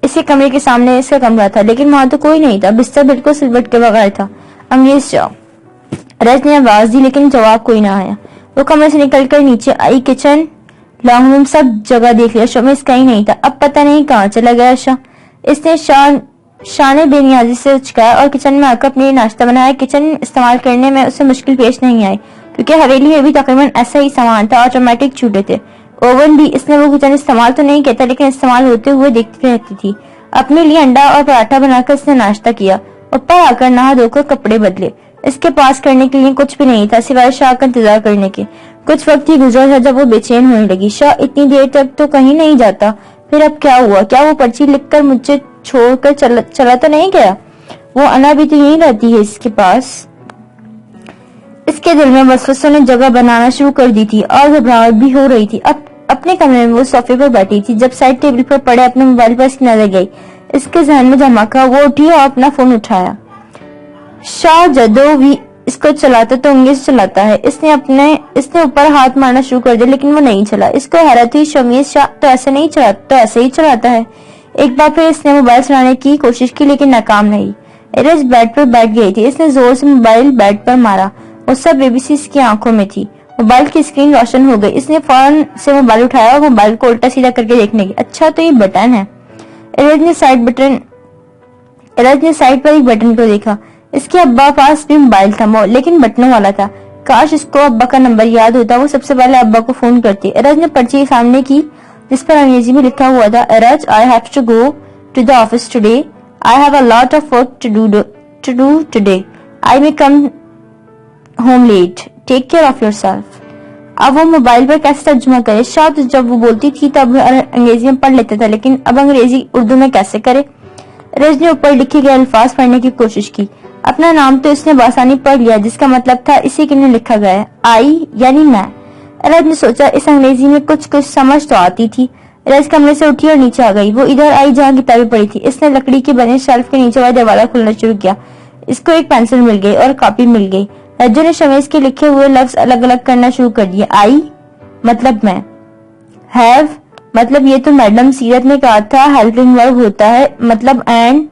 اس کے کمرے کے سامنے اس کا کمرہ تھا، لیکن وہاں تو کوئی نہیں تھا۔ بستر بالکل سلوٹ کے بغیر تھا۔ انگریز شاہ، ایرج نے آواز دی، لیکن جواب کوئی نہ آیا۔ وہ کمرے سے نکل کر نیچے آئی۔ کچن، لانگ روم، سب جگہ دیکھ لیا، شمیز کہیں نہیں تھا۔ اب پتہ نہیں کہاں چلا گیا شاہ۔ اس نے شان بے نیازی سے اچکایا اور کچن میں آ کر اپنے لیے ناشتہ بنایا۔ کچن استعمال کرنے میں اسے مشکل پیش نہیں آئی، کیونکہ حویلی میں بھی تقریباً ایسا ہی سامان تھا۔ آٹومیٹک چولہے تھے، اوون بھی۔ اس نے وہ کچن استعمال تو نہیں کیا تھا، لیکن استعمال ہوتے ہوئے دیکھتی رہتی تھی۔ اپنے لیے انڈا اور پراٹھا بنا کر اس نے ناشتہ کیا، اوپر آ کر نہا دھو کر کپڑے بدلے۔ اس کے پاس کرنے کے لیے کچھ بھی نہیں تھا سوائے شاہ کا انتظار کرنے کے۔ کچھ وقت ہی گزرا تھا جب وہ بے چین ہونے لگی۔ شاہ اتنی دیر تک تو کہیں نہیں جاتا، پھر اب کیا ہوا؟ کیا وہ پرچی لکھ کر مجھے چھوڑ کر چلا تو نہیں گیا؟ وہ انا بھی تو یہیں رہتی ہے اس کے پاس۔ اس کے دل میں وسوسوں نے جگہ بنانا شروع کر دی تھی اور گھبراہٹ بھی ہو رہی تھی۔ اپنے کمرے میں وہ صوفے پر بیٹھی تھی جب سائڈ ٹیبل پر پڑے اپنے موبائل پر اس کی نظر گئی۔ اس کے ذہن میں دھماکہ، وہ اٹھی اور اپنا فون اٹھایا۔ شاہ جدو بھی اس کو چلاتا تو انگلی سے چلاتا ہے۔ اس نے اوپر ہاتھ مارنا شروع کر دیا، لیکن وہ نہیں چلا۔ اس کو حیرت ہوئی، شمیز شاہ تو ایسے ہی چلاتا ہے۔ ایک بار پھر اس نے موبائل چلانے کی کوشش کی لیکن ناکام رہی۔ ارج بیڈ پر بیٹھ گئی تھی۔ اس نے زور سے موبائل بیڈ پر مارا۔ غصہ بے بسی اس کی آنکھوں میں تھی۔ موبائل کی اسکرین روشن ہو گئی۔ اس نے فوراً سے موبائل اٹھایا اور موبائل کو الٹا سیدھا کر کے دیکھنے لگی۔ اچھا تو یہ بٹن ہے۔ ارج نے سائڈ پر ایک بٹن کو دیکھا۔ اس کے ابا پاس بھی موبائل تھا لیکن بٹنوں والا تھا۔ کاش اس کو ابا کا نمبر یاد ہوتا، وہ سب سے پہلے ابا کو فون کرتی۔ ارج نے پرچی سامنے کی جس پر انگریزی میں لکھا ہوا تھا، ارج I have to go to the office today. I have a lot of work to do today. I may come home late. Take care of yourself. اب وہ موبائل پر کیسے ترجمہ کرے؟ شاید جب وہ بولتی تھی تب انگریزی میں پڑھ لیتا تھا لیکن اب انگریزی اردو میں کیسے کرے؟ رج نے اوپر لکھے گئے الفاظ پڑھنے کی کوشش کی۔ اپنا نام تو اس نے بآسانی پڑھ لیا جس کا مطلب تھا اسی کے لیے لکھا گیا ہے، آئی یعنی میں۔ رج نے سوچا اس انگریزی میں کچھ سمجھ تو آتی تھی۔ رج کمرے سے اٹھی اور نیچے آ گئی۔ وہ ادھر آئی جہاں کتابیں پڑھی تھی۔ اس نے لکڑی کے بنے شیلف کے نیچے والا دروازہ کھولنا شروع کیا۔ اس کو ایک پینسل مل گئی اور کاپی مل گئی۔ رجو نے شمیز کے لکھے ہوئے لفظ الگ الگ کرنا شروع کر دیے۔ آئی مطلب میں، ہیو مطلب یہ تو میڈم سیرت نے کہا تھا ہیلپنگ ورب ہوتا ہے، مطلب اینڈ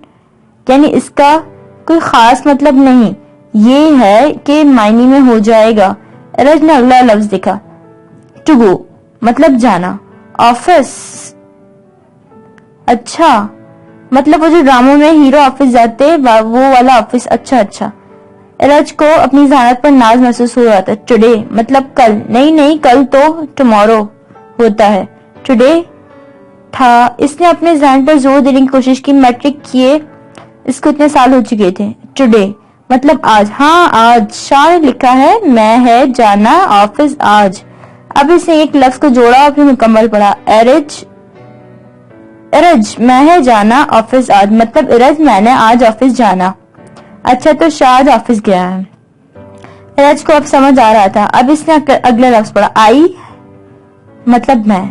یعنی اس کا کوئی خاص مطلب نہیں، یہ ہے کہ معنی میں ہو جائے گا۔ رج نے اگلا لفظ دیکھا، ٹو گو مطلب جانا، آفس اچھا مطلب وہ جو ڈراموں میں ہیرو آفس جاتے وہ والا آفس، اچھا۔ رج کو اپنی ذہانت پر ناز محسوس ہو رہا تھا۔ ٹوڈے مطلب کل، نہیں کل تو ٹمورو ہوتا ہے، ٹوڈے تھا۔ اس نے اپنے ذہن پر زور دینے کی کوشش کی، میٹرک کیے اس کو اتنے سال ہو چکے تھے۔ ٹوڈے مطلب آج، ہاں آج، شاہ نے لکھا ہے میں ہے جانا آفس آج۔ اب اس نے ایک لفظ کو جوڑا اور پھر مکمل پڑھا، ارج میں ہے جانا آفس آج، مطلب ارج میں نے آج آفس جانا۔ اچھا تو شاہ آج آفس گیا ہے۔ ارج کو اب سمجھ آ رہا تھا۔ اب اس نے اگلا لفظ پڑھا، آئی مطلب میں،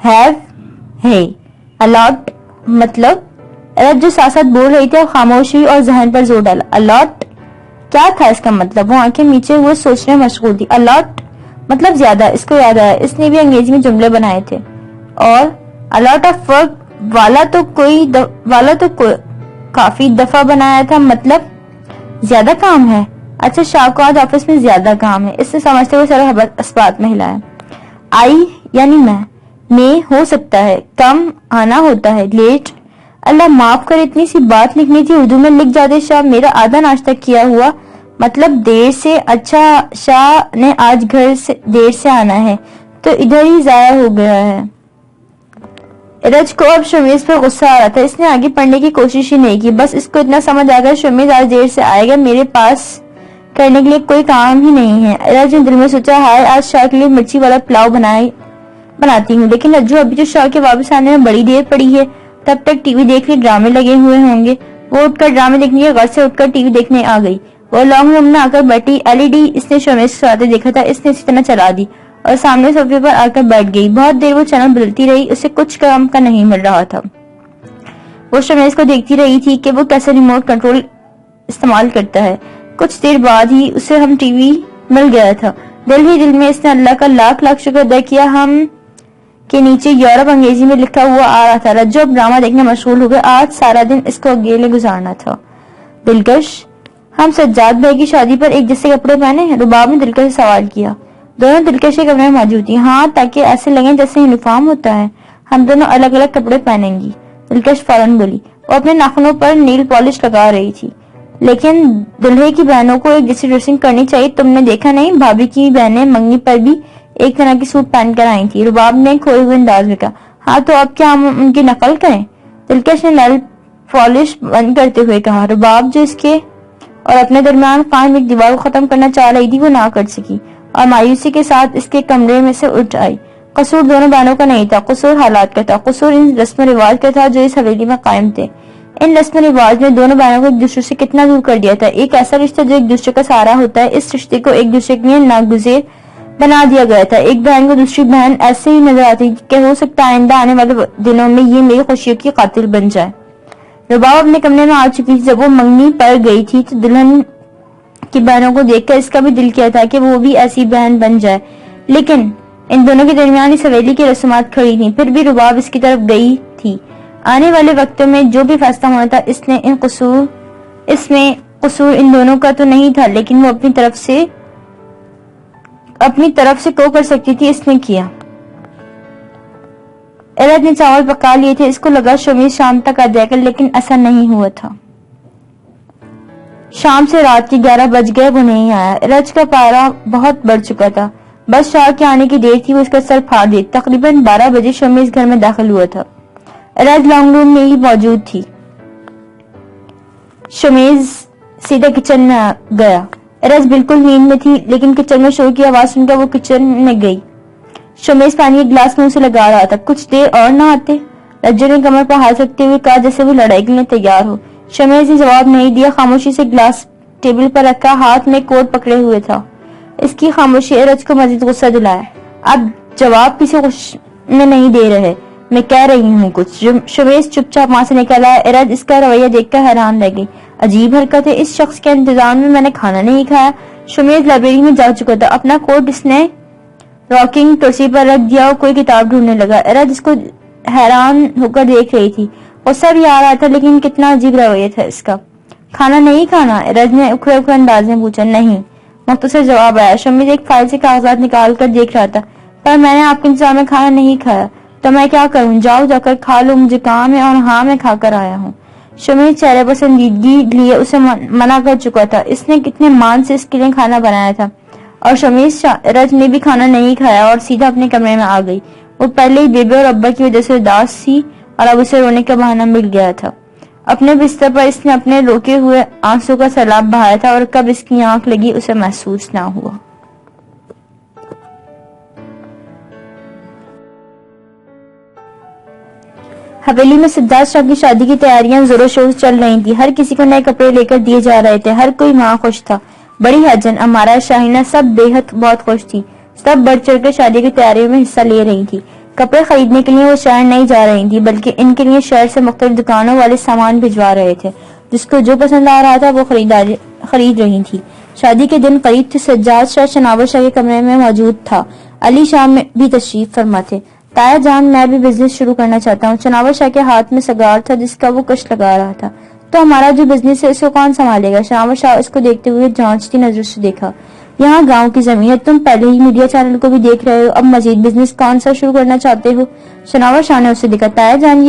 ہیو ہے، الاٹ مطلب۔ ارج جو ساتھ ساتھ بول رہی تھی اب خاموش ہوئی اور ذہن پر زور ڈالا۔ الاٹ کیا تھا اس کا مطلب؟ وہ آنکھیں نیچے ہوئے سوچنے میں مشغول تھی۔ الاٹ مطلب زیادہ۔ اس کو یاد آیا اس نے بھی انگریزی میں جملے بنائے تھے۔ اور الاٹ آف ورک والا تو کافی دفعہ بنایا تھا، مطلب زیادہ کام ہے۔ اچھا شاہ کو آج آفس میں زیادہ کام ہے۔ اس نے سمجھتے ہوئے سر اسبات میں ہلایا۔ آئی یعنی میں ہو سکتا ہے، کم آنا ہوتا ہے، لیٹ اللہ معاف کر اتنی سی بات لکھنی تھی اردو میں لکھ جاتے شاہ، میرا آدھا ناشتہ کیا ہوا مطلب دیر سے۔ اچھا شاہ نے آج گھر سے دیر سے آنا ہے تو ادھر ہی ضائع ہو گیا ہے۔ رج کو اب شمیز پر غصہ آ رہا تھا۔ اس نے آگے پڑھنے کی کوشش ہی نہیں کی، بس اس کو اتنا سمجھ آ گیا شمیز آج دیر سے آئے گا، میرے پاس کرنے کے لیے کوئی کام ہی نہیں ہے۔ رج نے دل میں سوچا، ہائے آج شاہ کے لیے مرچی والا پلاؤ بناتی ہوں، لیکن رجو ابھی جو شاہ کے واپس آنے میں بڑی دیر پڑی ہے، تب تک ٹی وی دیکھ لی ڈرامے لگے ہوئے ہوں گے۔ وہ اٹھ کر ڈرامے دیکھنے کے غرض سے اٹھ کر ٹی وی دیکھنے آ گئی۔ وہ لانگ روم میں آ کر بیٹھی، LED اس نے شمیز کو چلاتے دیکھا تھا، اس نے اسی طرح چلا دی اور سامنے صوفے پر آ کر بیٹھ گئی۔ بہت دیر وہ چینل بدلتی رہی، اسے کچھ کام کا نہیں مل رہا تھا۔ وہ شمیز کو دیکھتی رہی تھی کہ وہ کیسے ریموٹ کنٹرول استعمال کرتا ہے۔ کچھ دیر بعد ہی اسے ہم ٹی وی مل گیا تھا۔ دل ہی دل میں اس نے اللہ کا لاکھ لاکھ شکر ادا کیا۔ ہم کے نیچے یورپ انگریزی میں لکھا ہوا آ رہا تھا۔ رجو اب ڈرامہ دیکھنے مشغول ہو گئے۔ آج سارا دن اس کو اکیلے گزارنا تھا۔ دلکش، ہم سجاد بھائی کی شادی پر ایک جیسے کپڑے پہنے ہیں؟ رباب نے دلکش سے سوال کیا۔ دونوں دلکش کے کمرے میں موجود تھی۔ ہاں، تاکہ ایسے لگیں جیسے یونیفارم ہوتا ہے۔ ہم دونوں الگ الگ کپڑے پہنیں گی، دلکش فوراً بولی۔ وہ اپنے ناخنوں پر نیل پالش لگا رہی تھی۔ لیکن دلہے کی بہنوں کو ایک جیسی ڈریسنگ کرنی چاہیے، تم نے دیکھا نہیں بھابھی کی بہنیں منگنی پر بھی ایک طرح کی سوٹ پہن کر آئی تھی، رباب نے کھوئے ہوئے انداز میں کہا۔ ہاں تو اب کیا ہم ان کی نقل کریں؟ دلکش نے نیل پالش بند کرتے ہوئے کہا۔ رباب جو اس کے اور اپنے درمیان قائم ایک دیوار کو ختم کرنا چاہ رہی تھی وہ نہ کر سکی اور مایوسی کے ساتھ اس کے کمرے میں سے اٹھ آئی۔ قصور دونوں بہنوں کا نہیں تھا، قصور حالات کا تھا، قصور ان رسم و رواج کا تھا جو اس حویلی میں قائم تھے۔ ان رسم و رواج نے دونوں بہنوں کو ایک دوسرے سے کتنا دور کر دیا تھا۔ ایک ایسا رشتہ جو ایک دوسرے کا سہارا ہوتا ہے، اس رشتے کو ایک دوسرے کے لیے ناگزیر بنا دیا گیا تھا۔ ایک بہن کو دوسری بہن ایسے ہی نظر آتی کہ ہو سکتا ہے آئندہ آنے والے دنوں میں یہ میری خوشیوں کی قاتل بن جائے۔ رباب اپنے کمرے میں آ چکی تھی۔ جب وہ منگنی پر گئی تھی تو دلہن کی بہنوں کو دیکھ کر اس کا بھی دل کیا تھا کہ وہ بھی ایسی بہن بن جائے، لیکن ان دونوں کے درمیان اس حویلی کی رسومات کھڑی تھیں۔ پھر بھی رباب اس کی طرف گئی تھی۔ آنے والے وقتوں میں جو بھی فیصلہ ہونا تھا اس میں قصور ان دونوں کا تو نہیں تھا، لیکن وہ اپنی طرف سے کو کر سکتی تھی، اس نے کیا۔ ارج نے چاول پکا لیے تھے، اس کو لگا شمیز شام تک آ جائے گا، لیکن ایسا نہیں ہوا تھا۔ شام سے رات کے 11 بج گئے، وہ نہیں آیا۔ ارج کا پارا بہت بڑھ چکا تھا، بس شاہ کے آنے کی دیر تھی، وہ اس کا سر پھاڑ دیتی۔ تقریباً 12 بجے شمیز گھر میں داخل ہوا تھا۔ ارج لانگ روم میں ہی موجود تھی۔ شمیز سیدھا کچن میں گیا۔ ارج بالکل نیند میں تھی، لیکن کچن میں شور کی آواز سن کر وہ کچن میں گئی۔ شمیز پانی ایک گلاس منہ سے لگا رہا تھا۔ کچھ دیر اور نہ آتے؟ رجو نے کمر پر ہاتھ رکھتے ہوئے کہا، جیسے وہ لڑائی کے لیے تیار ہو۔ شمیز نے جواب نہیں دیا، خاموشی سے گلاس ٹیبل پر رکھا، ہاتھ میں کوٹ پکڑے ہوئے تھا۔ اس کی خاموشی ارج کو مزید غصہ دلایا۔ اب جواب کسی میں نہیں دے رہے، میں کہہ رہی ہوں کچھ۔ شمیز چپ چاپ وہاں سے نکل آیا۔ ارج اس کا رویہ دیکھ کر حیران رہ گئی۔ عجیب حرکت ہے، اس شخص کے انتظام میں نے کھانا نہیں کھایا۔ شمیز لائبریری میں جا چکا تھا، اپنا کوٹ اس نے راکنگ کرسی پر رکھ دیا اور کوئی کتاب ڈھونڈنے لگا۔ ارج اس کو حیران ہو کر دیکھ رہی تھی، غصہ بھی آ رہا تھا، لیکن کتنا عجیب رویہ تھا اس کا۔ کھانا نہیں کھانا؟ ارج نے اکھڑے اکھڑے انداز میں پوچھا۔ نہیں، مختصر جواب آیا۔ شمیز ایک فائل سے کاغذات نکال کر دیکھ رہا تھا۔ پر میں نے آپ کے انتظام میں کھانا نہیں کھایا، تو میں کیا کروں؟ جاؤ جا کر کھا لو، مجھے کام ہے، اور ہاں میں کھا کر آیا ہوں۔ شمیز چہرے پر سنجیدگی لیے اسے منع کر چکا تھا، اس نے کتنے مان سے اس کے لیے کھانا بنایا تھا۔ اور شمیز ارج نے بھی کھانا نہیں کھایا اور سیدھا اپنے کمرے میں آ گئی۔ وہ پہلے ہی بیبی اور ابا کی وجہ سے اداس تھی اور اب اسے رونے کا بہانہ مل گیا تھا۔ اپنے بستر پر اس نے اپنے روکے ہوئے آنسو کا سیلاب بہایا تھا، اور کب اس کی آنکھ لگی اسے محسوس نہ ہوا۔ حویلی میں سجاد شاہ کی شادی کی تیاریاں زور و شور سے چل رہی تھی۔ ہر کسی کو نئے کپڑے لے کر دیے جا رہے تھے، ہر کوئی وہاں خوش تھا۔ بڑی حجن، امارا، شاہینہ سب بے حد بہت خوش تھی۔ سب بڑھ چڑھ کر شادی کی تیاریوں میں حصہ لے رہی تھی۔ کپڑے خریدنے کے لیے وہ شہر نہیں جا رہی تھی، بلکہ ان کے لیے شہر سے مختلف دکانوں والے سامان بھجوا رہے تھے۔ جس کو جو پسند آ رہا تھا وہ خرید رہی تھی۔ شادی کے دن قریب تھے۔ سجاد شاہ شناور شاہ کے کمرے میں موجود تھا، علی شاہ میں بھی تشریف فرما تھے۔ تایا جان، میں بھی بزنس شروع کرنا چاہتا ہوں۔ شناور شاہ کے ہاتھ میں سگار تھا جس کا وہ کش لگا رہا تھا۔ تو ہمارا جو بزنس ہے اس کو کون سنبھالے گا؟ شناور شاہ اس کو دیکھتے ہوئے جانچتی نظر سے دیکھا۔ یہاں گاؤں کی زمین ہے، تم پہلے ہی میڈیا چینل کو بھی دیکھ رہے ہو، اب مزید بزنس کون سا شروع کرنا چاہتے ہو؟ شناور شاہ نے اسے دیکھا۔ تایا جان،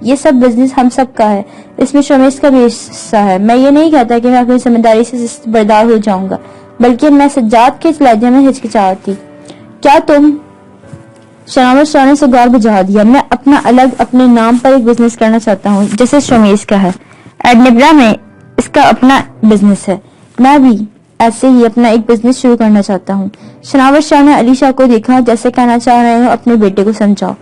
یہ سب بزنس ہم سب کا ہے، اس میں شمیز کا بھی حصہ ہے۔ میں یہ نہیں کہتا کہ میں اپنی ذمہ داری سے بردار ہو جاؤں گا، بلکہ میں سجاد کے لہجے میں ہچکچاہٹ تھی۔ کیا تم؟ شناور شاہ نے سگار بجھا دیا۔ میں اپنا الگ اپنے نام پر ایک بزنس کرنا چاہتا ہوں، جیسے شمیز کا ہے۔ ایڈنبرا میں اس کا اپنا بزنس ہے، میں بھی ایسے ہی اپنا ایک بزنس شروع کرنا چاہتا ہوں۔ شناور شاہ نے علی شاہ کو دیکھا، جیسے کہنا چاہ رہے ہو اپنے بیٹے کو سمجھاؤ۔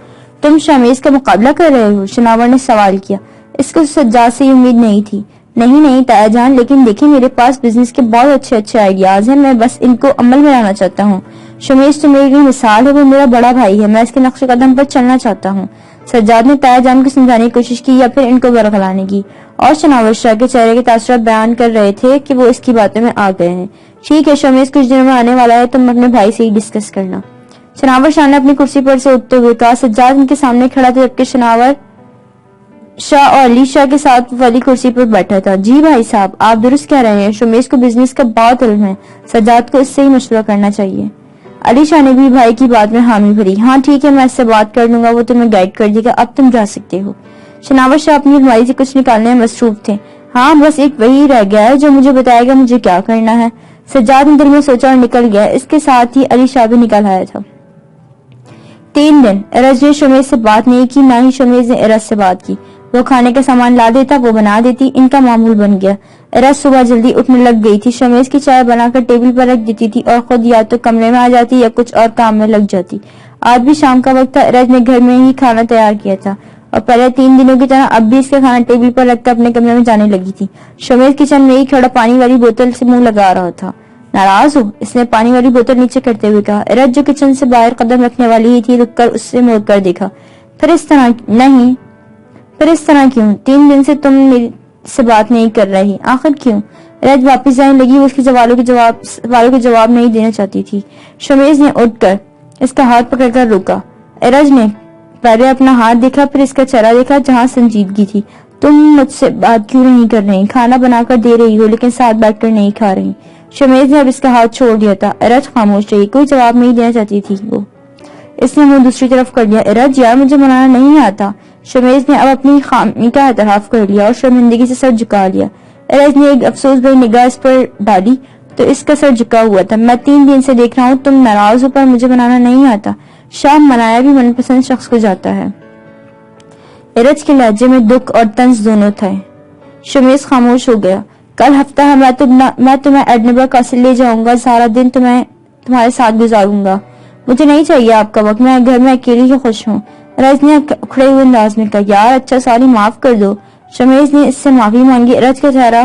تم شمیز کا مقابلہ کر رہے ہو؟ شناور نے سوال کیا۔ اس کو سجاد سے امید نہیں تھی۔ نہیں تایا جان، لیکن دیکھیں میرے پاس بزنس کے بہت اچھے آئیڈیاز ہیں، میں بس ان کو عمل میں لانا چاہتا ہوں۔ شمیز تو میرے لیے مثال ہے، وہ میرا بڑا بھائی ہے، میں اس کے نقش قدم پر چلنا چاہتا ہوں۔ سجاد نے تایا جان کو سمجھانے کی کوشش کی یا پھر ان کو برگلانے کی، اور شناور شاہ کے چہرے کے تاثرات بیان کر رہے تھے کہ وہ اس کی باتوں میں آ گئے ہیں۔ ٹھیک ہے، شمیز کچھ دنوں میں آنے والا ہے، تم اپنے بھائی سے ہی ڈسکس کرنا۔ شناور شاہ نے اپنی کرسی پر سے اٹھتے ہوئے کہا۔ سجاد ان کے سامنے کھڑا تھا، جبکہ شناور شاہ اور علی شاہ کے ساتھ والی کرسی پر بیٹھا تھا۔ جی بھائی صاحب، آپ درست کہہ رہے ہیں، شمیز کو بزنس کا بہت علم ہے، سجاد کو اس سے ہی مشورہ کرنا چاہیے۔ علی شاہ نے بھی بھائی کی بات میں حامی بھری۔ ہاں ٹھیک ہے، میں اس سے بات کر لوں گا، وہ تمہیں گائیڈ کر دے گا، اب تم جا سکتے ہو۔ شناور شاہ اپنی الماری سے کچھ نکالنے میں مصروف تھے۔ ہاں بس ایک وہی رہ گیا ہے جو مجھے بتائے گا مجھے کیا کرنا ہے۔ سجاد نے دل میں سوچا اور نکل گیا۔ اس کے ساتھ ہی علی شاہ بھی نکل آیا تھا۔ 3 دن ارج نے شمیز سے بات نہیں کی، نہ ہی شمیز نے ارج سے بات کی۔ وہ کھانے کا سامان لا دیتا، وہ بنا دیتی، ان کا معمول بن گیا۔ ارج صبح جلدی اٹھنے لگ گئی تھی، شمیز کی چائے بنا کر ٹیبل پر رکھ دیتی تھی اور خود یا تو کمرے میں آ جاتی یا کچھ اور کام میں لگ جاتی۔ آج بھی شام کا وقت تھا، ارج نے گھر میں ہی کھانا تیار کیا تھا اور پہلے 3 دنوں کی طرح اب بھی اس کا کھانا ٹیبل پر رکھ کر اپنے کمرے میں جانے لگی تھی۔ شمیز کچن میں ہی کھڑا پانی والی بوتل سے منہ لگا رہا تھا۔ ناراض ہو؟ اس نے پانی والی بوتل نیچے کرتے ہوئے کہا۔ ارج جو کچن سے باہر قدم رکھنے والی ہی تھی، رک کر اس سے مڑ کر دیکھا۔ پھر اس طرح کیوں؟ 3 دن سے تم میرے سے بات نہیں کر رہی، آخر کیوں؟ ارج واپس جانے لگی، وہ اس کے سوالوں کے جواب نہیں دینا چاہتی تھی۔ شمیز نے اٹھ کر اس کا ہاتھ پکڑ کر روکا۔ ارج نے پہلے اپنا ہاتھ دیکھا، پھر اس کا چہرہ دیکھا جہاں سنجیدگی تھی. تم مجھ سے بات کیوں نہیں کر رہی؟ کھانا بنا کر دے رہی ہو لیکن ساتھ بیٹھ کر نہیں کھا رہی. شمیز نے اب اس کا ہاتھ چھوڑ دیا تھا. ارج خاموش رہی، کوئی جواب نہیں دینا چاہتی تھی وہ. اس نے منہ دوسری طرف کر لیا. ارج یار مجھے بنانا نہیں آتا. شمیز نے اب اپنی خامی کا اعتراف کر لیا اور شرمندگی سے سر جھکا لیا. ارج نے ایک افسوس بھری نگاہ اس پر ڈالی تو اس کا سر جھکا ہوا تھا. میں 3 دن سے دیکھ رہا ہوں تم ناراض ہو پر مجھے بنانا نہیں آتا. شام منایا بھی من پسند شخص کو جاتا ہے. ارج کے لہجے میں دکھ اور طنز دونوں تھے. شمیز خاموش ہو گیا. کل ہفتہ ہے میں تمہیں ایڈنبرگ قصر لے جاؤں گا. سارا دن تمہارے ساتھ گزاروں گا. مجھے نہیں چاہیے آپ کا وقت. میں گھر میں اکیلی ہی خوش ہوں. ارج نے اکھڑے ہوئے انداز میں کہا. یار اچھا سوری معاف کر دو. شمیز نے اس سے معافی مانگی. ارج کا چہرہ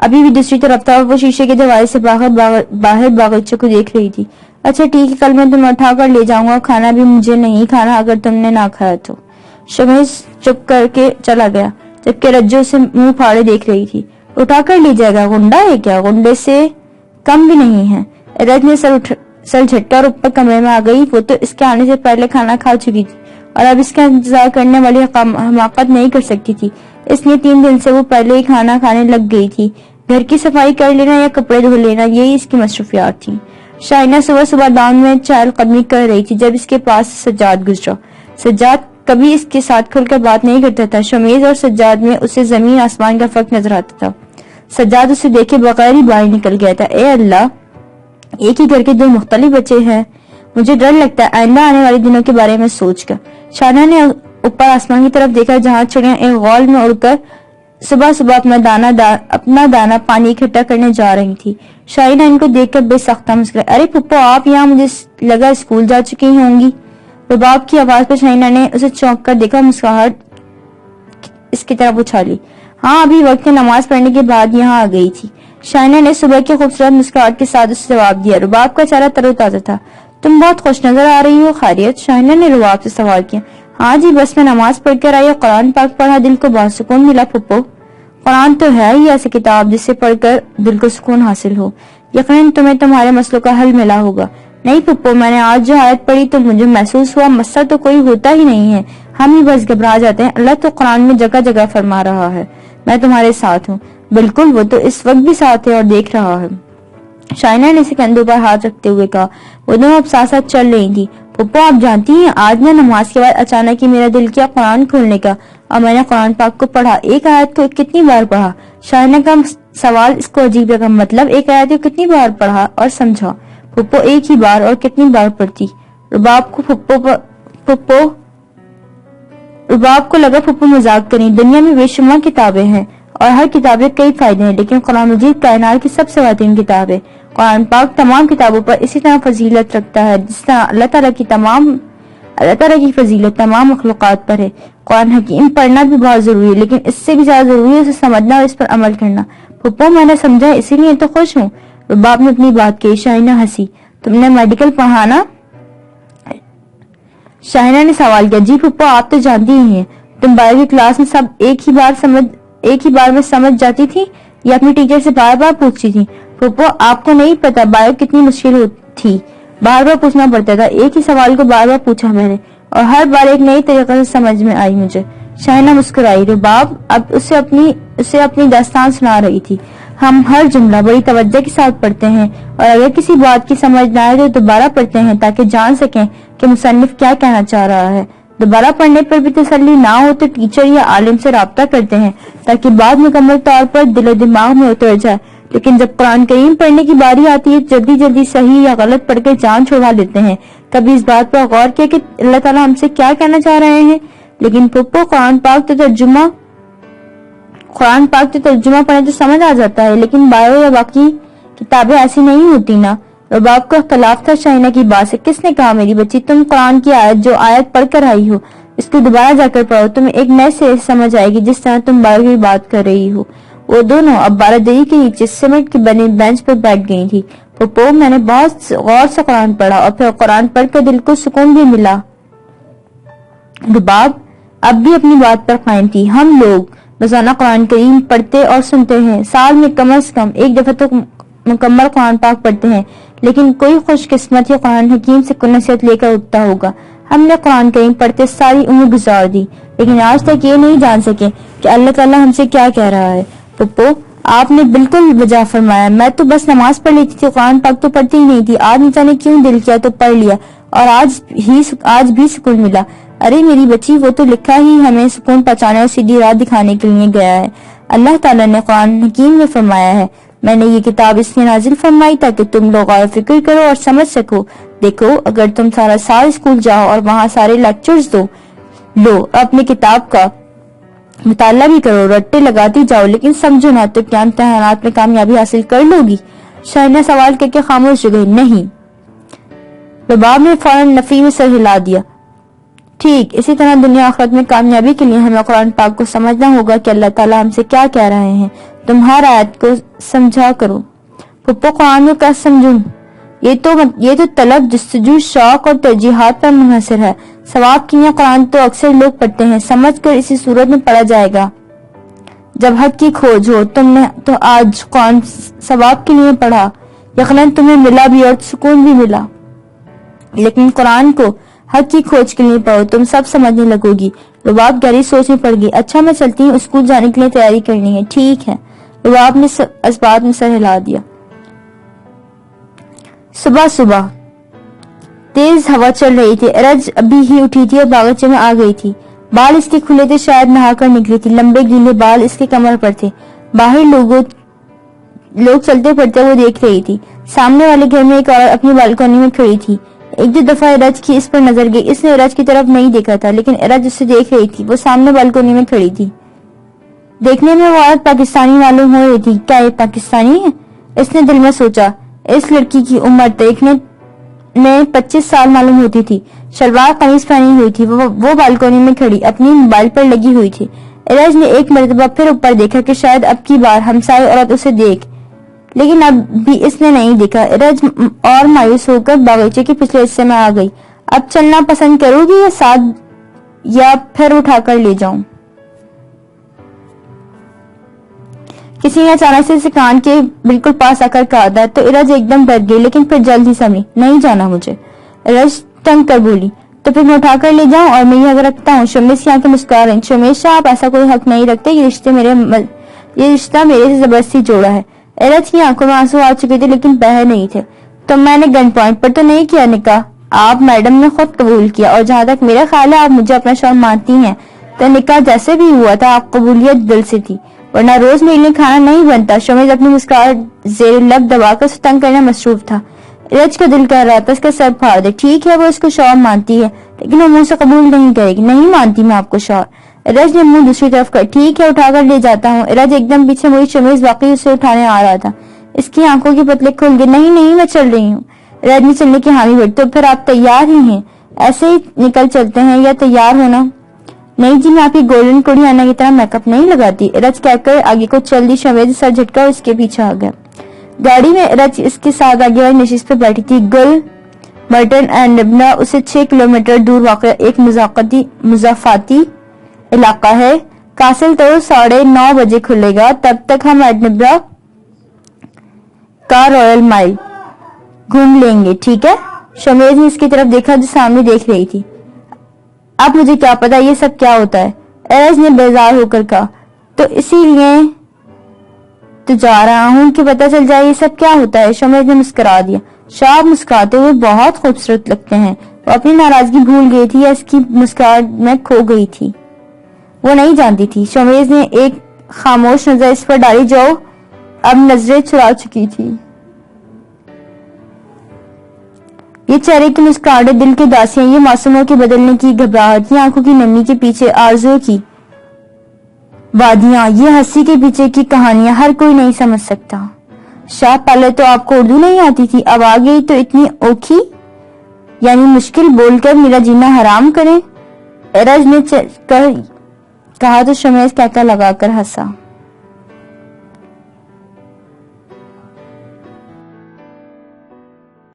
ابھی بھی دوسری طرف تھا اور وہ شیشے کے دروازے سے باہر باغیچے کو دیکھ رہی تھی. اچھا ٹھیک ہے، کل میں تمہیں اٹھا کر لے جاؤں گا. کھانا بھی مجھے نہیں کھانا اگر تم نے نہ کھایا تو. شمیز چپ کر کے چلا گیا جبکہ رجو اسے منہ پھاڑے دیکھ رہی تھی. اٹھا کر لے جائے گا؟ گنڈا ہے کیا؟ گنڈے سے کم بھی نہیں ہے. ارج نے سر جھٹکا اور اوپر کمرے میں آ گئی. وہ تو اس کے آنے سے پہلے کھانا کھا چکی تھی اور اب اس کا انتظار کرنے والی حماقت نہیں کر سکتی تھی. اس لیے 3 دن سے وہ پہلے ہی کھانا کھانے لگ گئی تھی. گھر کی صفائی کر لینا یا کپڑے دھو لینا یہی اس کی مصروفیات تھی. شائنہ صبح لاؤن میں چہل قدمی کر رہی تھی جب اس کے پاس سجاد گزرا. سجاد کبھی اس کے ساتھ کھل کر بات نہیں کرتا تھا. شمیز اور سجاد میں اسے زمین آسمان کا فرق نظر آتا تھا. سجاد اسے دیکھے بغیر ہی باہر نکل گیا تھا. اے اللہ، ایک ہی گھر کے 2 مختلف بچے ہیں. مجھے ڈر لگتا ہے آئندہ آنے والے دنوں کے بارے میں سوچ کر. شائنہ نے اوپر آسمان کی طرف دیکھا جہاں چڑیاں ایک غول میں اڑ کر صبح اپنا دانا پانی اکٹھا کرنے جا رہی تھی. شائنہ ان کو دیکھ کر بے سختہ مسکرائی. ارے پھپھو آپ یہاں؟ مجھے لگا اسکول جا چکی ہوں گی. رباب کی آواز پر شائنہ نے اسے چونک کر دیکھا. مسکراہٹ اس کی طرف اچھالی. ہاں ابھی وقت نماز پڑھنے کے بعد یہاں آ گئی تھی. شائنہ نے صبح کی خوبصورت مسکراہٹ کے ساتھ اسے جواب دیا. رباب کا چہرہ تر و تازہ تھا. تم بہت خوش نظر آ رہی ہو. خیریت؟ شائنہ نے رباب سے سوال کیا. ہاں جی بس میں نماز پڑھ کر آئی اور قرآن پاک پڑھا. دل کو بہت سکون ملا پھپھو. قرآن تو ہے ہی ایسی کتاب جسے پڑھ کر دل کو سکون حاصل ہو. یقیناً تمہیں تمہارے مسئلوں کا حل ملا ہوگا. نہیں پھپھو، میں نے آج جو آیت پڑھی تو مجھے محسوس ہوا مسئلہ تو کوئی ہوتا ہی نہیں ہے، ہم ہی بس گھبرا جاتے ہیں. اللہ تو قرآن میں جگہ جگہ فرما رہا ہے میں تمہارے ساتھ ہوں. بالکل، وہ تو اس وقت بھی ساتھ ہے اور دیکھ رہا ہے. شائنہ نے اسے کندھوں پر ہاتھ رکھتے ہوئے کہا. وہ دونوں اب ساتھ ساتھ چل رہی تھی. پھپھو آپ جانتی ہیں آج میں نماز کے بعد اچانک ہی میرا دل کیا قرآن کھولنے کا اور میں نے قرآن پاک کو پڑھا. ایک آیت کو کتنی بار پڑھا؟ شائنہ کا سوال اس کو عجیب لگا. مطلب ایک آیت کو کتنی بار پڑھا اور سمجھا؟ پھپھو ایک ہی بار. اور کتنی بار پڑھتی؟ رباب کو لگا پھپھو مذاق کریں. دنیا میں بے شمار کتابیں ہیں اور ہر کتابیں کئی فائدے ہیں لیکن قرآن مجید کائنات کی سب سے بہترین کتاب ہے. قرآن پاک تمام کتابوں پر اسی طرح فضیلت رکھتا ہے جس طرح اللہ تعالیٰ کی فضیلت تمام مخلوقات پر ہے. قرآن حکیم پڑھنا بھی بہت ضروری ہے لیکن اس سے بھی زیادہ ضروری ہے اسے سمجھنا اور اس پر عمل کرنا. پھپھو میں نے سمجھا اسی لیے تو خوش ہوں. رباب نے اپنی بات کہی. شائنہ ہنسی. تم نے میڈیکل پڑھانا؟ شائنہ نے سوال کیا. جی پھپھو، آپ تو جانتی ہی ہیں. تم بایو کی کلاس میں سب ایک ہی بار میں سمجھ جاتی تھی یا اپنی ٹیچر سے بار بار پوچھتی تھی؟ پھپھو آپ کو نہیں پتا بایو کتنی مشکل تھی. بار بار پوچھنا پڑتا تھا. ایک ہی سوال کو بار بار پوچھا میں نے اور ہر بار ایک نئی طریقے سے سمجھ میں آئی مجھے. شائنہ مسکرائی. رباب اب اسے اپنی داستان سنا رہی تھی. ہم ہر جملہ بڑی توجہ کے ساتھ پڑھتے ہیں اور اگر کسی بات کی سمجھ نہ آئے تو دوبارہ پڑھتے ہیں تاکہ جان سکیں کہ مصنف کیا کہنا چاہ رہا ہے. دوبارہ پڑھنے پر بھی تسلی نہ ہو تو ٹیچر یا عالم سے رابطہ کرتے ہیں تاکہ بات مکمل طور پر دل و دماغ میں اتر جائے. لیکن جب قرآن کریم پڑھنے کی باری آتی ہے جلدی صحیح یا غلط پڑھ کر جان چھڑوا لیتے ہیں. کبھی اس بات پر غور کیا کہ اللہ تعالیٰ ہم سے کیا کہنا چاہ رہے ہیں؟ لیکن پھپھو قرآن پاک تو ترجمہ پڑھنے تو سمجھ آ جاتا ہے لیکن بایو یا باقی کتابیں ایسی نہیں ہوتی نا. رباب کو اختلاف تھا شائنہ کی بات سے. کس نے کہا میری بچی تم قرآن کی آیت پڑھ کر آئی ہو اس کو دوبارہ جا کر پڑھو. تمہیں ایک نئے سے سمجھ آئے گی جس طرح تم بایو کی بات کر رہی ہو. وہ دونوں اب بارہدری کے نیچے سیمنٹ کی بنی بینچ پر بیٹھ گئی تھی. پھپھو میں نے بہت غور سے قرآن پڑھا اور پھر قرآن پڑھ کر دل کو سکون بھی ملا. رباب اب بھی اپنی بات پر قائم تھی. ہم لوگ روزانہ قرآن کریم پڑھتے اور سنتے ہیں. سال میں کم از کم ایک دفعہ تو مکمل قرآن پاک پڑھتے ہیں لیکن کوئی خوش قسمت ہی قرآن حکیم سے کوئی نصیحت لے کر اٹھتا ہوگا. ہم نے قرآن کریم پڑھتے ساری عمر گزار دی، لیکن آج تک یہ نہیں جان سکے کہ اللہ تعالیٰ ہم سے کیا کہہ رہا ہے۔ پپو، آپ نے بالکل وجہ فرمایا، میں تو بس نماز پڑھ لیتی تھی، قرآن پاک تو پڑھتی ہی نہیں تھی، آج انسان نے کیوں دل کیا تو پڑھ لیا اور آج بھی سکون ملا۔ ارے میری بچی، وہ تو لکھا ہی ہمیں سکون پہنچانے اور سیدھی راہ دکھانے کے لیے گیا ہے۔ اللہ تعالیٰ نے قرآن حکیم میں فرمایا ہے، میں نے یہ کتاب اس لیے نازل فرمائی تاکہ تم لوگ غور و فکر کرو اور سمجھ سکو۔ دیکھو، اگر تم سارا سال اسکول جاؤ اور وہاں سارے لیکچرز لو، اپنی کتاب کا مطالعہ بھی کرو، رٹے لگاتی جاؤ، لیکن سمجھو نہ تو کیا امتحانات میں کامیابی حاصل کر لو گی؟ شاہینہ سوال کر کے خاموش ہو گئی۔ نہیں۔ رباب نے فوراً نفی میں سر ہلا دیا۔ ٹھیک اسی طرح دنیا آخرت میں کامیابی کے لیے ہمیں قرآن پاک کو سمجھنا ہوگا کہ اللہ تعالیٰ ہم سے کیا کہہ رہے ہیں۔ تم ہر آیت کو سمجھا کرو۔ پپو، قرآن کو کیا سمجھوں؟ یہ تو طلب، جستجو، شوق اور ترجیحات پر منحصر ہے۔ ثواب کے لیے قرآن تو اکثر لوگ پڑھتے ہیں، سمجھ کر اسی صورت میں پڑھا جائے گا جب حق کی کھوج ہو۔ تم نے تو آج قرآن ثواب کے لیے پڑھا، یقیناً تمہیں ملا بھی اور سکون بھی ملا، لیکن قرآن کو حق کی کھوج کے لیے پڑھو، تم سب سمجھنے لگو گی۔ رباب گہری سوچ میں پڑ گئی۔ اچھا، میں چلتی ہوں، اسکول جانے کے لیے تیاری کرنی ہے۔ ٹھیک ہے، رباب نے اس بات میں سر ہلا دیا۔ صبح تیز ہوا چل رہی تھی۔ ارج ابھی ہی اٹھی تھی اور باغیچے میں آ گئی تھی۔ بال اس کے کھلے تھے، شاید نہا کر نکلی تھی، لمبے گیلے بال اس کے کمر پر تھے۔ باہر لوگ چلتے پھرتے وہ دیکھ رہی تھی۔ سامنے والے گھر میں ایک عورت اپنی بالکنی میں کھڑی تھی۔ ایک دو دفعہ ارج کی اس پر نظر گئی۔ اس نے ارج کی طرف نہیں دیکھا تھا، لیکن ارج اسے دیکھ رہی تھی۔ وہ سامنے بالکنی میں کھڑی تھی۔ دیکھنے میں وہ عورت پاکستانی معلوم ہو رہی تھی۔ کیا یہ پاکستانی ہے؟ اس نے دل میں سوچا۔ اس لڑکی کی عمر دیکھنے میں 25 سال معلوم ہوتی تھی۔ شلوار قمیض پہنی ہوئی تھی۔ وہ بالکنی میں کھڑی اپنی موبائل پر لگی ہوئی تھی۔ ارج نے ایک مرتبہ پھر اوپر دیکھا کہ شاید اب کی بار ہمسائے عورت اسے دیکھ، لیکن اب بھی اس نے نہیں دیکھا۔ ارج اور مایوس ہو کر باغیچے کے پچھلے حصے میں آ گئی۔ اب چلنا پسند کرو گی یا ساتھ، یا پھر اٹھا کر لے جاؤں؟ کسی نے اچانک سے اسے کان کے بالکل پاس آ کر کہا تھا تو ارج ایک دم ڈر گئی، لیکن پھر جلد ہی سمجھی۔ نہیں جانا مجھے، ارج تنگ کر بولی۔ تو پھر میں اٹھا کر لے جاؤں اور میں یہ حق رکھتا ہوں؟ شمیش کی آنکھیں مسکرا رہی۔ شمیش صاحب، آپ ایسا کوئی حق نہیں رکھتے، یہ رشتہ میرے سے زبردستی جوڑا ہے۔ ارج کی آنکھوں میں آنسو آ چکے تھے، لیکن بہہ نہیں تھے۔ تو میں نے گن پوائنٹ پر تو نہیں کیا نکاح، آپ میڈم نے خود قبول کیا، اور جہاں تک میرا خیال ہے آپ مجھے اپنا شوہر مانتی ہیں، تو نکاح جیسے بھی ہوا تھا آپ قبولیت دل سے تھی، ورنہ روز میرے لیے کھانا نہیں بنتا۔ شمیش اپنی مسکراہٹ زیر لب دبا کر اسے تنگ کرنے مصروف تھا۔ ارج کا دل کہہ رہا تھا اس کا سر پھاڑ دے۔ ٹھیک ہے، وہ اس کو شوہر مانتی ہے، لیکن وہ منہ سے قبول نہیں کرے گی۔ نہیں مانتی میں آپ کو شوہر۔ ارج نے منہ دوسری طرف کر۔ ٹھیک ہے، اٹھا کر لے جاتا ہوں۔ ارج ایک دم پیچھے مڑی۔ شمیش واقعی اسے اٹھانے آ رہا تھا۔ اس کی آنکھوں کے پتلے کھل گئے۔ نہیں، میں چل رہی ہوں۔ ارج نے چلنے کی حامی بھری۔ تو پھر آپ تیار ہی ہیں؟ ایسے ہی نکل چلتے ہیں یا تیار ہونا؟ نہیں جی، میں آپ کی گولڈن کوڑی آنا کی طرح میک اپ نہیں لگاتی، ارج کہہ کر آگے کو چل دی۔ شمیش سر جھٹکا اور اس کے پیچھے آ گیا۔ گاڑی میں ارج اس کے ساتھ آگے والی نشست پہ بیٹھی تھی۔ گل مرٹن اینڈ نبنا اسے 6 کلومیٹر دور واقع ایک مضافاتی علاقہ ہے۔ کاسل تو 9:30 بجے کھلے گا، تب تک ہم ایڈنبرا کا رائل مائل گھوم لیں گے، ٹھیک ہے؟ شمیش نے اس کی طرف دیکھا جو سامنے دیکھ رہی تھی۔ اب مجھے کیا پتا یہ سب کیا ہوتا ہے، ارج نے بیزار ہو کر کہا۔ تو اسی لیے تو جا رہا ہوں کہ پتہ چل جائے یہ سب کیا ہوتا ہے۔ شمیش نے مسکرا دیا۔ شاہ مسکراتے ہوئے بہت خوبصورت لگتے ہیں۔ وہ اپنی ناراضگی بھول گئی تھی یا اس کی مسکراہٹ میں کھو گئی تھی، وہ نہیں جانتی تھی۔ شمیش نے ایک خاموش نظر اس پر ڈالی جو اب نظریں چرا چکی تھی۔ یہ چہرے کی مسکراہٹ، دل کی اداسیاں، یہ معصوموں کے بدلنے کی گھبراہٹ، یہ آنکھوں کی نمی کے پیچھے آرزو کی وادیاں، یہ ہنسی کے پیچھے کی کہانیاں، ہر کوئی نہیں سمجھ سکتا۔ شاہ، پہلے تو آپ کو اردو نہیں آتی تھی، اب آ گئی تو اتنی اوکھی، یعنی مشکل بول کر میرا جینا حرام کریں؟ ارج نے کہا تو شمیش کہتا لگا کر ہنسا۔